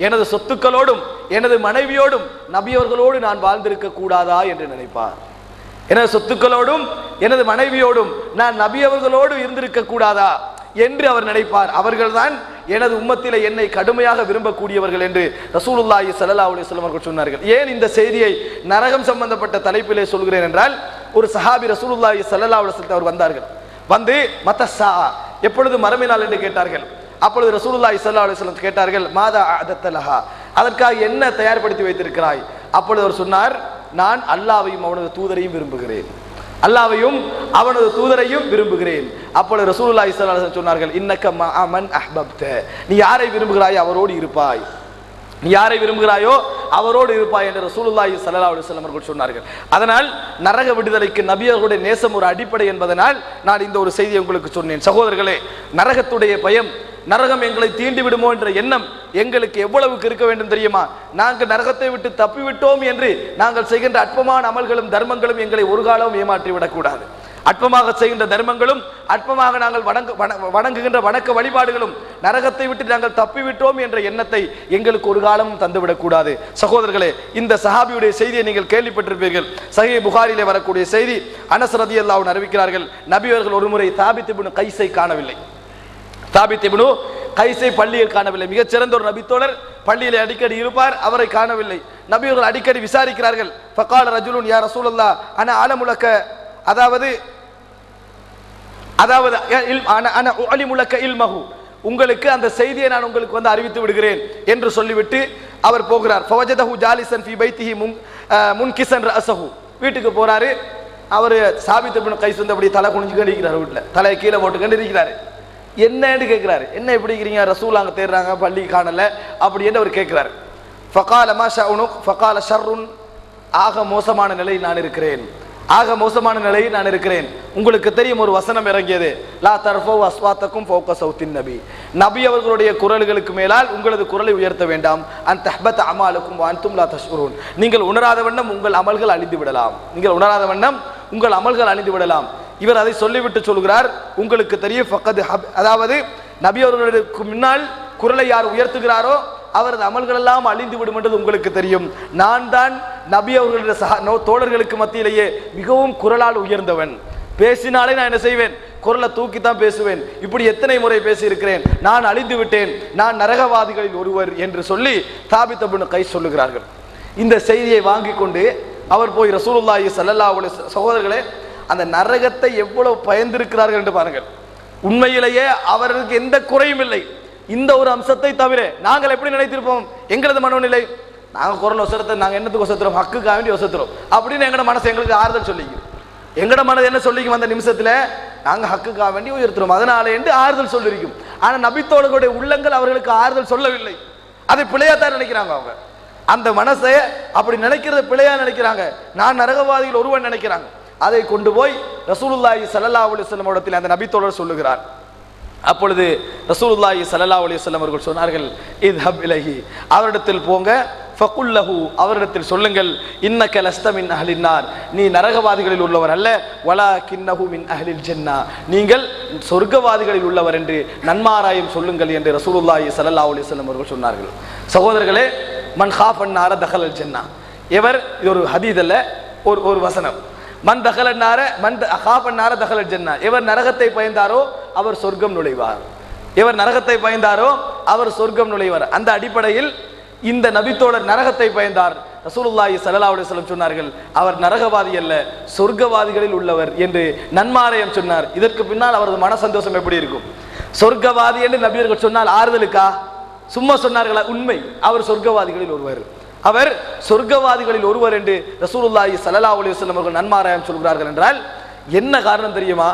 Speaker 1: எனது சொத்துக்களோடும் எனது மனைவியோடும் நபி அவர்களோடு நான் வாழ்ந்திருக்க கூடாதா என்று நினைப்பார். எனது சொத்துக்களோடும் எனது மனைவியோடும் நான் நபி அவர்களோடு இருந்திருக்க கூடாதா என்று அவர் நினைப்பார். அவர்கள்தான் எனது உம்மத்திலே என்னை கடுமையாக விரும்பக்கூடியவர்கள் என்று ரசூலுல்லாஹி ஸல்லல்லாஹு அலைஹி வஸல்லம் அவர்கள் சொன்னார்கள். ஏன் இந்த செய்தியை நரகம் சம்பந்தப்பட்ட தலைப்பிலே சொல்கிறேன் என்றால், ஒரு சஹாபி ரசூலுல்லாஹி ஸல்லல்லாஹு அலைஹி வஸல்லம் அவர் வந்தார்கள். வந்து மத்தஸா, எப்பொழுது மறுமை நாள் என்று கேட்டார்கள். அப்பொழுது ரசூலுல்லாஹி ஸல்லல்லாஹு அலைஹி வஸல்லம் கேட்டார்கள், மாதா அஅதத்தலஹா, அதற்காக என்ன தயார்படுத்தி வைத்திருக்கிறாய்? அப்பொழுது அவர் சொன்னார், நான் அல்லாஹ்வையும் அவனது தூதரையும் விரும்புகிறேன், அல்லாஹ்வையும் அவனது தூதரையும் விரும்புகிறேன். அப்பொழுது ரசூலுல்லாஹி ஸல்லல்லாஹு அலைஹி வஸல்லம் சொன்னார்கள், இன்னக மஅ மன் அஹ்பப்த, நீ யாரை விரும்புகிறாயோ அவரோடு இருப்பாய், நீ யாரை விரும்புகிறாயோ அவரோடு இருப்பாய் என்று ரசூலுல்லாஹி ஸல்லல்லாஹு அலைஹி வஸல்லம் அவர்கள் சொன்னார்கள். அதனால் நரக விடுதலைக்கு நபியர்களுடைய நேசம் ஒரு அடிப்படை என்பதனால் நான் இந்த ஒரு செய்தியை உங்களுக்கு சொன்னேன். சகோதரர்களே, நரகத்துடைய பயம், நரகம் எங்களை தீண்டி விடுமோ என்ற எண்ணம் எங்களுக்கு எவ்வளவுக்கு இருக்க வேண்டும் தெரியுமா? நாங்கள் நரகத்தை விட்டு தப்பிவிட்டோம் என்று நாங்கள் செய்கின்ற அற்பமான அமல்களும் தர்மங்களும் எங்களை ஒரு காலமும் ஏமாற்றி விடக்கூடாது. அற்பமாக செய்கின்ற தர்மங்களும் அற்பமாக நாங்கள் வணங்குகின்ற வணக்க வழிபாடுகளும் நரகத்தை விட்டு நாங்கள் தப்பிவிட்டோம் என்ற எண்ணத்தை எங்களுக்கு ஒரு காலமும் தந்துவிடக்கூடாது. சகோதரர்களே, இந்த சஹாபியுடைய செய்தியை நீங்கள் கேள்விப்பட்டிருப்பீர்கள். சஹீஹ் புகாரிலே வரக்கூடிய செய்தி, அனஸ் ரலியல்லாஹு அன்ஹு அறிவிக்கிறார்கள், நபி அவர்கள் ஒருமுறை தாபித் இப்னு கைஸை காணவில்லை. தாபித் இப்னு கைஸை பள்ளியில் காணவில்லை. மிகச்சிறந்த ஒரு நபித்தோழர், பள்ளியில் அடிக்கடி இருப்பார், அவரை காணவில்லை. நபியவர்கள் அடிக்கடி விசாரிக்கிறார்கள். ஃபகால ரஜுலுன் யா ரசூலல்லாஹ் அன அலமுலக, அதாவது அன உஅலிமுலக இல்மஹு, உங்களுக்கு அந்த செய்தியை நான் உங்களுக்கு வந்து அறிவித்து விடுகிறேன் என்று சொல்லிவிட்டு அவர் போகிறார். ஃபவஜதஹு ஜாலிசன் ஃபீ பைத்திஹி முன்கிஸன் ரஅஸஹு, வீட்டுக்கு போறாரு. அவர் சாபித் இப்னு கைஸ் வந்து அப்படி தலை குனிஞ்சு கண்டிக்கிறார், வீட்டில் தலையை கீழே போட்டு கண்டிருக்கிறாரு. என்னன்னு கேட்கிறாரு, என்ன எப்படி இருக்கிறீங்க, ரசூல் அங்கே தேடுறாங்க, பள்ளி காணல அப்படின்னு அவர் கேட்கிறார். ஃபகால மா ஷஅனுக், ஃபகால ஷர்ருன், ஆக மோசமான நிலையில் நான் இருக்கிறேன், ஆக மோசமான நிலையில் நான் இருக்கிறேன். உங்களுக்கு தெரியும் ஒரு வசனம் இறங்கியது, லா தர்ஃபவு அஸ்வாத்தக்கும் ஃபௌக சௌத்தின் நபி, நபி அவர்களுடைய குரல்களுக்கு மேலால் உங்களது குரலை உயர்த்த வேண்டாம். அன் தஹ்பத் அமாலுக்கும் வஅன்தும் லா தஷ்குரூன், நீங்கள் உணராத வண்ணம் உங்கள் அமல்கள் அழிந்து விடலாம், நீங்கள் உணராத வண்ணம் உங்கள் அமல்கள் அழிந்து விடலாம். இவர் அதை சொல்லிவிட்டு சொல்கிறார், உங்களுக்கு தெரியும் ஃபக்கத், அதாவது நபி அவர்களுக்கு முன்னால் குரலை யார் உயர்த்துகிறாரோ அவரது அமல்கள் எல்லாம் அழிந்து விடும் என்றது உங்களுக்கு தெரியும். நான் தான் நபி அவர்களுடைய தோழர்களுக்கு மத்தியிலேயே மிகவும் குரலால் உயர்ந்தவன், பேசினாலே நான் என்ன செய்வேன், குரலை தூக்கித்தான் பேசுவேன். இப்படி எத்தனை முறை பேசியிருக்கிறேன், நான் அழிந்து விட்டேன், நான் நரகவாதிகளில் ஒருவர் என்று சொல்லி தாபித் இப்னு கைஸ் சொல்லுகிறார்கள். இந்த செய்தியை வாங்கி கொண்டு அவர் போய் ரசூலுல்லாஹி ஸல்லல்லாஹு அலைஹி வஸல்லம், சகோதரர்களே அந்த நரகத்தை எவ்வளவு பயந்திருக்கிறார்கள் என்று பாருங்கள். உண்மையிலேயே அவர்களுக்கு எந்த குறையும் இல்லை, இந்த ஒரு அம்சத்தை தவிர. நாங்கள் எப்படி நினைத்திருப்போம், எங்களது மனோநிலை, நாங்கள் குரல் ஒசரத்தை நாங்கள் என்னத்துக்கு ஒசத்துறோம், ஹக்குக்காக வேண்டி ஒசத்துறோம் அப்படின்னு எங்களோட மனசு எங்களுக்கு ஆறுதல் சொல்லிக்கும். எங்களோட மனது என்ன சொல்லிக்கும், அந்த நிமிஷத்துல நாங்கள் ஹக்குக்காக வேண்டி உயர்த்துறோம் அதனால என்று ஆறுதல் சொல்லிருக்கும். ஆனால் நபித்தோழர்களுடைய உள்ளங்கள் அவர்களுக்கு ஆறுதல் சொல்லவில்லை, அதை பிழையாத்தான் நினைக்கிறாங்க. அவங்க அந்த மனசை அப்படி நினைக்கிறத பிழையா நினைக்கிறாங்க, நான் நரகவாதிகள் ஒருவன் நினைக்கிறாங்க. அதை கொண்டு போய் ரசூலுல்லாஹி ஸல்லல்லாஹு அலைஹி வஸல்லம் இடத்தில் அந்த நபித்தோழர் சொல்லுகிறார். அப்பொழுது ரசூலுல்லாஹி ஸல்லல்லாஹு அலைஹி வஸல்லம் அவர்கள் சொன்னார்கள், இத்ஹப் இலைஹி, அவரிடத்தில் போங்க, ஃபகுல் லஹு, அவரிடத்தில் சொல்லுங்கள், இன்னக லஸ்த மின் அஹ்லின் நார், நீ நரகவாதிகளில் உள்ளவர் அல்ல, வலாகின்னஹு மின் அஹ்லில் ஜன்னah, நீங்கள் சொர்க்கவாதிகளில் உள்ளவர் என்று நன்மாராயம் சொல்லுங்கள் என்று ரசூலுல்லாஹி ஸல்லல்லாஹு அலைஹி வஸல்லம் அவர்கள் சொன்னார்கள். சகோதரர்களே, மன் காஃபன் நார தகலல் ஜன்னah, எவர், இது ஒரு ஹதீஸ் அல்ல, ஒரு வசனம், மன் தகலன் நார மன் காஃபன் நார தகலல் ஜன்னah, எவர் நரகத்தை பயந்தாரோ அவர் சொர்க்கம் நுழைவார், எவர் நரகத்தை பயந்தாரோ அவர் சொர்க்கம் நுழைவார். அந்த அடிப்படையில் இந்த நபித்தோழர் நரகத்தை பயந்தார். ரசூலுல்லாஹி ஸல்லல்லாஹு அலைஹி வஸல்லம் சொன்னார்கள், அவர் நரகவாதி அல்ல, சொர்க்கவாதிகளில் உள்ளவர் என்று நன்மாராயம் சொன்னார். இதற்கு பின்னால் அவரது மன சந்தோஷம் எப்படி இருக்கும்? சொர்க்கவாதி என்று நபியர்கள் சொன்னால் ஆறுதலுக்கா, சும்மா சொன்னார்களா? உண்மை, அவர் சொர்க்கவாதிகளில் ஒருவர், அவர் சொர்க்கவாதிகளில் ஒருவர் என்று ரசூலுல்லாஹி ஸல்லல்லாஹு அலைஹி வஸல்லம் அவர்கள் நன்மாராயம் சொல்கிறார்கள் என்றால் என்ன காரணம் தெரியுமா?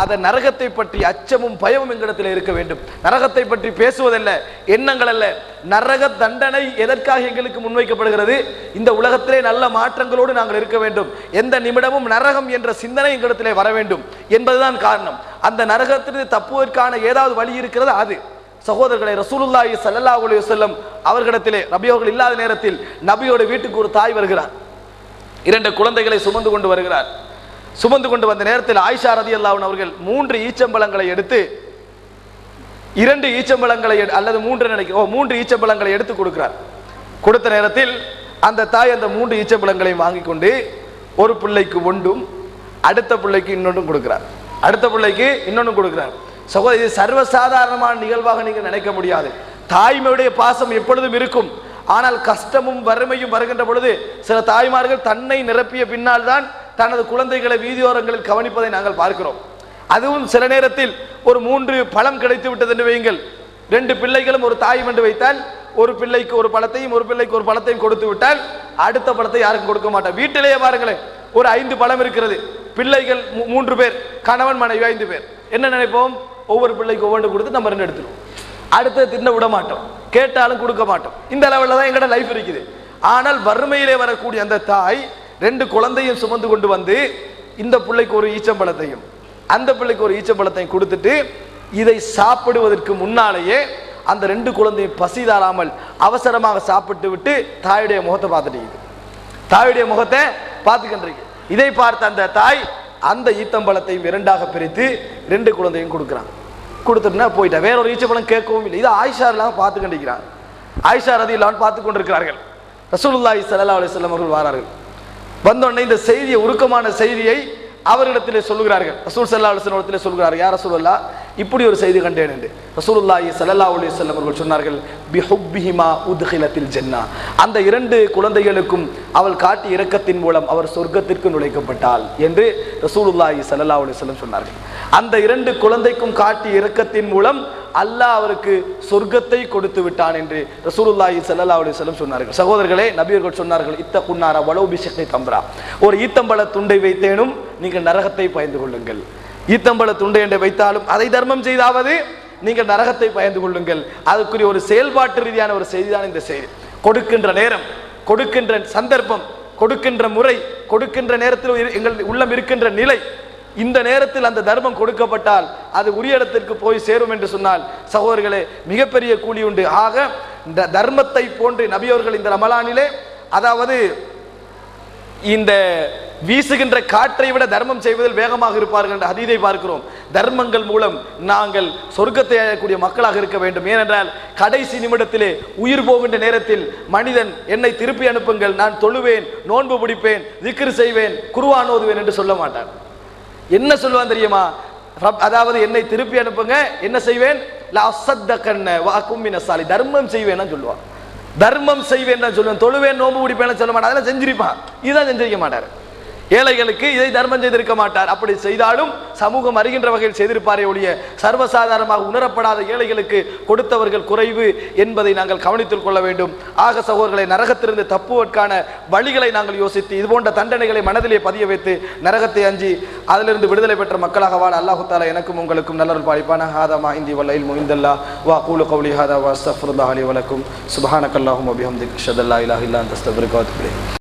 Speaker 1: அந்த நரகத்தை பற்றி அச்சமும் பயமும் எங்களிடத்தில் இருக்க வேண்டும். நரகத்தை பற்றி பேசுவதல்ல, எண்ணங்கள் அல்ல. நரக தண்டனை எதற்காக எங்களுக்கு முன்வைக்கப்படுகிறது? இந்த உலகத்திலே நல்ல மாற்றங்களோடு நாங்கள் இருக்க வேண்டும், எந்த நிமிடமும் நரகம் என்ற சிந்தனை எங்களிடத்திலே வர வேண்டும் என்பதுதான் காரணம். அந்த நரகத்திலிருந்து தப்புவதற்கான ஏதாவது வழி இருக்கிறது அது. சகோதரர்களை, ரசூலுல்லாஹி ஸல்லல்லாஹு அலைஹி வஸல்லம் அவர்களிடத்திலே நபி அவர்கள் இல்லாத நேரத்தில் நபியோட வீட்டுக்கு ஒரு தாய் வருகிறார், 2 குழந்தைகளை சுமந்து கொண்டு வருகிறார். சுமந்து கொண்டு வந்த நேரத்தில் ஆயிஷா ரலியல்லாஹு அன்ஹா அவர்கள் 3 ஈச்சம்பழங்களை எடுத்து 2 ஈச்சம்பழங்களை அல்லது 3 ஈச்சம்பழங்களை எடுத்து கொடுக்கிறார். கொடுத்த நேரத்தில் அந்த தாய் அந்த 3 ஈச்சம்பழங்களையும் வாங்கி கொண்டு ஒரு பிள்ளைக்கு ஒன்றும் அடுத்த பிள்ளைக்கு இன்னொன்றும் கொடுக்கிறார், அடுத்த பிள்ளைக்கு இன்னொன்றும் கொடுக்கிறார். சகோதரி, இது சர்வசாதாரணமான நிகழ்வாக நீங்கள் நினைக்க முடியாது. தாய்மையுடைய பாசம் எப்பொழுதும் இருக்கும். ஆனால் கஷ்டமும் வறுமையும் வருகின்ற பொழுது சில தாய்மார்கள் தன்னை நிரப்பிய பின்னால் தான் தனது குழந்தைகளை வீதியோரங்களில் கவனிப்பதை நாங்கள் பார்க்கிறோம். அதுவும் சில நேரத்தில் ஒரு 3 பழம் கிடைத்து விட்டது என்று வையுங்கள், 2 பிள்ளைகளும் ஒரு தாயும் என்று வைத்தால், ஒரு பிள்ளைக்கு ஒரு பழத்தையும் ஒரு பிள்ளைக்கு ஒரு பழத்தையும் கொடுத்து விட்டால் அடுத்த பழத்தை யாருக்கும் கொடுக்க மாட்டார். வீட்டிலேயே பாருங்களேன், ஒரு 5 பழம் இருக்கிறது, பிள்ளைகள் 3 பேர், கணவன் மனைவி 5 பேர். என்ன நினைப்போம்? ஒவ்வொரு பிள்ளைக்கு ஒவ்வொன்று கொடுத்து நம்ம 2 எடுத்துருவோம், அடுத்து தின்ன விட மாட்டோம், கேட்டாலும் கொடுக்க மாட்டோம். இந்த லெவலில் தான் எங்களோட லைஃப் இருக்குது. ஆனால் வறுமையிலே வரக்கூடிய அந்த தாய் 2 குழந்தையும் சுமந்து கொண்டு வந்து இந்த பிள்ளைக்கு ஒரு ஈச்சம்பழத்தையும் அந்த பிள்ளைக்கு ஒரு ஈச்சம்பழத்தையும் கொடுத்துட்டு இதை சாப்பிடுவதற்கு முன்னாலேயே அந்த 2 குழந்தையும் பசி தாராமல் அவசரமாக சாப்பிட்டு விட்டு தாயுடைய முகத்தை பார்த்துட்டு, தாயுடைய முகத்தை பார்த்துக்கின்றது. இதை பார்த்த அந்த தாய் அந்த ஈத்தம்பழத்தையும் 2ஆக பிரித்து 2 குழந்தையும் கொடுக்குறாங்க. கொடுத்துட்டுனா போயிட்டா, வேற ஒரு ஈச்சம்பழம் கேட்கவும் இல்லை. இது ஆயிஷா எல்லாம் பார்த்து கண்டிக்கிறாங்க. ஆயிஷா ரலியல்லாஹு அன்ஹா பார்த்து கொண்டிருக்கிறார்கள். ரசூலுல்லாஹி ஸல்லல்லாஹு அலைஹி வஸல்லம் அவர்கள் வரார்கள். வந்தோடனே இந்த செய்தியை, உருக்கமான செய்தியை அவரிடத்திலே சொல்லுகிறார்கள். ரசூல் ஸல்லல்லாஹு அலைஹி வஸல்லம் சொல்லுகிறார்கள், யா ரசூலல்லாஹ், இப்படி ஒரு செய்தி கண்டேன் என்று ரசூலுல்லாஹி ஸல்லல்லாஹு அலைஹி வஸல்லம் அவர்கள் சொன்னார்கள், பிஹுப்பிஹிமா உத்கிலத்தில் ஜன்னா, அந்த இரண்டு குழந்தைகளுக்கும் அவள் காட்டிய இரக்கத்தின் மூலம் அவர் சொர்க்கத்திற்கு நுழைக்கப்பட்டாள் என்று ரசூலுல்லாஹி ஸல்லல்லாஹு அலைஹி வஸல்லம் சொன்னார்கள். அந்த இரண்டு குழந்தைக்கும் காட்டிய இரக்கத்தின் மூலம் அல்லாஹ் அவருக்கு சொர்க்கத்தை கொடுத்து விட்டான் என்று ரசூலுல்லாஹி ஸல்லல்லாஹு அலைஹி வஸல்லம் சொன்னார்கள். சகோதரர்களே, நபியர்கள் சொன்னார்கள், இத்தகுன்னார வலௌ பிஷக்னி தம்ரா, ஒரு ஈத்தம்பழ துண்டை வைத்தேனும் நீங்கள் நரகத்தை பயந்து கொள்ளுங்கள். ஈத்தம்பழ துண்டை என்று வைத்தாலும் அதை தர்மம் செய்தாவது நீங்கள் நரகத்தை பயந்து கொள்ளுங்கள். அதுக்குரிய ஒரு செயல்பாட்டு ரீதியான ஒரு செய்திதான் இந்த செய்தி. கொடுக்கின்ற நேரம், கொடுக்கின்ற சந்தர்ப்பம், கொடுக்கின்ற முறை, கொடுக்கின்ற நேரத்தில் எங்கள் உள்ளம் இருக்கின்ற நிலை, இந்த நேரத்தில் அந்த தர்மம் கொடுக்கப்பட்டால் அது உரிய இடத்திற்கு போய் சேரும் என்று சொன்னால் சகோதரர்களே மிகப்பெரிய கூலி உண்டு. ஆக இந்த தர்மத்தை போன்று நபியவர்கள் இந்த ரமலானிலே, அதாவது இந்த வீசுகின்ற காற்றை விட தர்மம் செய்வதில் வேகமாக இருப்பார்கள் என்ற ஹதீதை பார்க்கிறோம். தர்மங்கள் மூலம் நாங்கள் சொர்க்கத்தை அடையக்கூடிய மக்களாக இருக்க வேண்டும். ஏனென்றால் கடைசி நிமிடத்திலே உயிர் போகின்ற நேரத்தில் மனிதன் என்னை திருப்பி அனுப்புங்கள், நான் தொழுவேன், நோன்பு பிடிப்பேன், திக்ர் செய்வேன், குர்ஆன் ஓதுவேன் என்று சொல்ல மாட்டான். என்ன சொல்லுவான் தெரியுமா? அதாவது என்னை திருப்பி அனுப்புங்க, என்ன செய்வேன், தர்மம் செய்வேன் சொல்லுவான். தர்மம் செய்வேன் சொல்லுவேன், தொழுவேன், நோம்பு பிடிப்பேன் சொல்ல மாட்டான். அதெல்லாம் செஞ்சிருப்பான், இதுதான் செஞ்சிருக்க மாட்டார். ஏழைகளுக்கு இதை தர்மம் செய்திருக்க மாட்டார். அப்படி செய்தாலும் சமூகம் அறிகின்ற வகையில் செய்திருப்பாரே ஒழிய சர்வசாதாரணமாக உணரப்படாத ஏழைகளுக்கு கொடுத்தவர்கள் குறைவு என்பதை நாங்கள் கவனித்துக் கொள்ள வேண்டும். ஆக சகோதரர்களை, நரகத்திலிருந்து தப்புவதற்கான வழிகளை நாங்கள் யோசித்து இது போன்ற தண்டனைகளை மனதிலே பதிய வைத்து நரகத்தை அஞ்சி அதிலிருந்து விடுதலை பெற்ற மக்களாக வாழ அல்லாஹு தஆலா எனக்கும் உங்களுக்கும் நல்லருள் பாலிப்பானாக. ஹாதா இந்தி வல்ல இல்மு இந்தல்லாஹ் வா கூலு கௌலி ஹாதா வ அஸ்தக்ஃபிருல்லாஹ் லி வ லக்கும் சுப்ஹானக்கல்லாஹும்ம வ பிஹம்திக அஷ்ஹது அல்லா இலாஹா இல்லா அன்த அஸ்தக்ஃபிருக வ அத்தூபு இலைக்.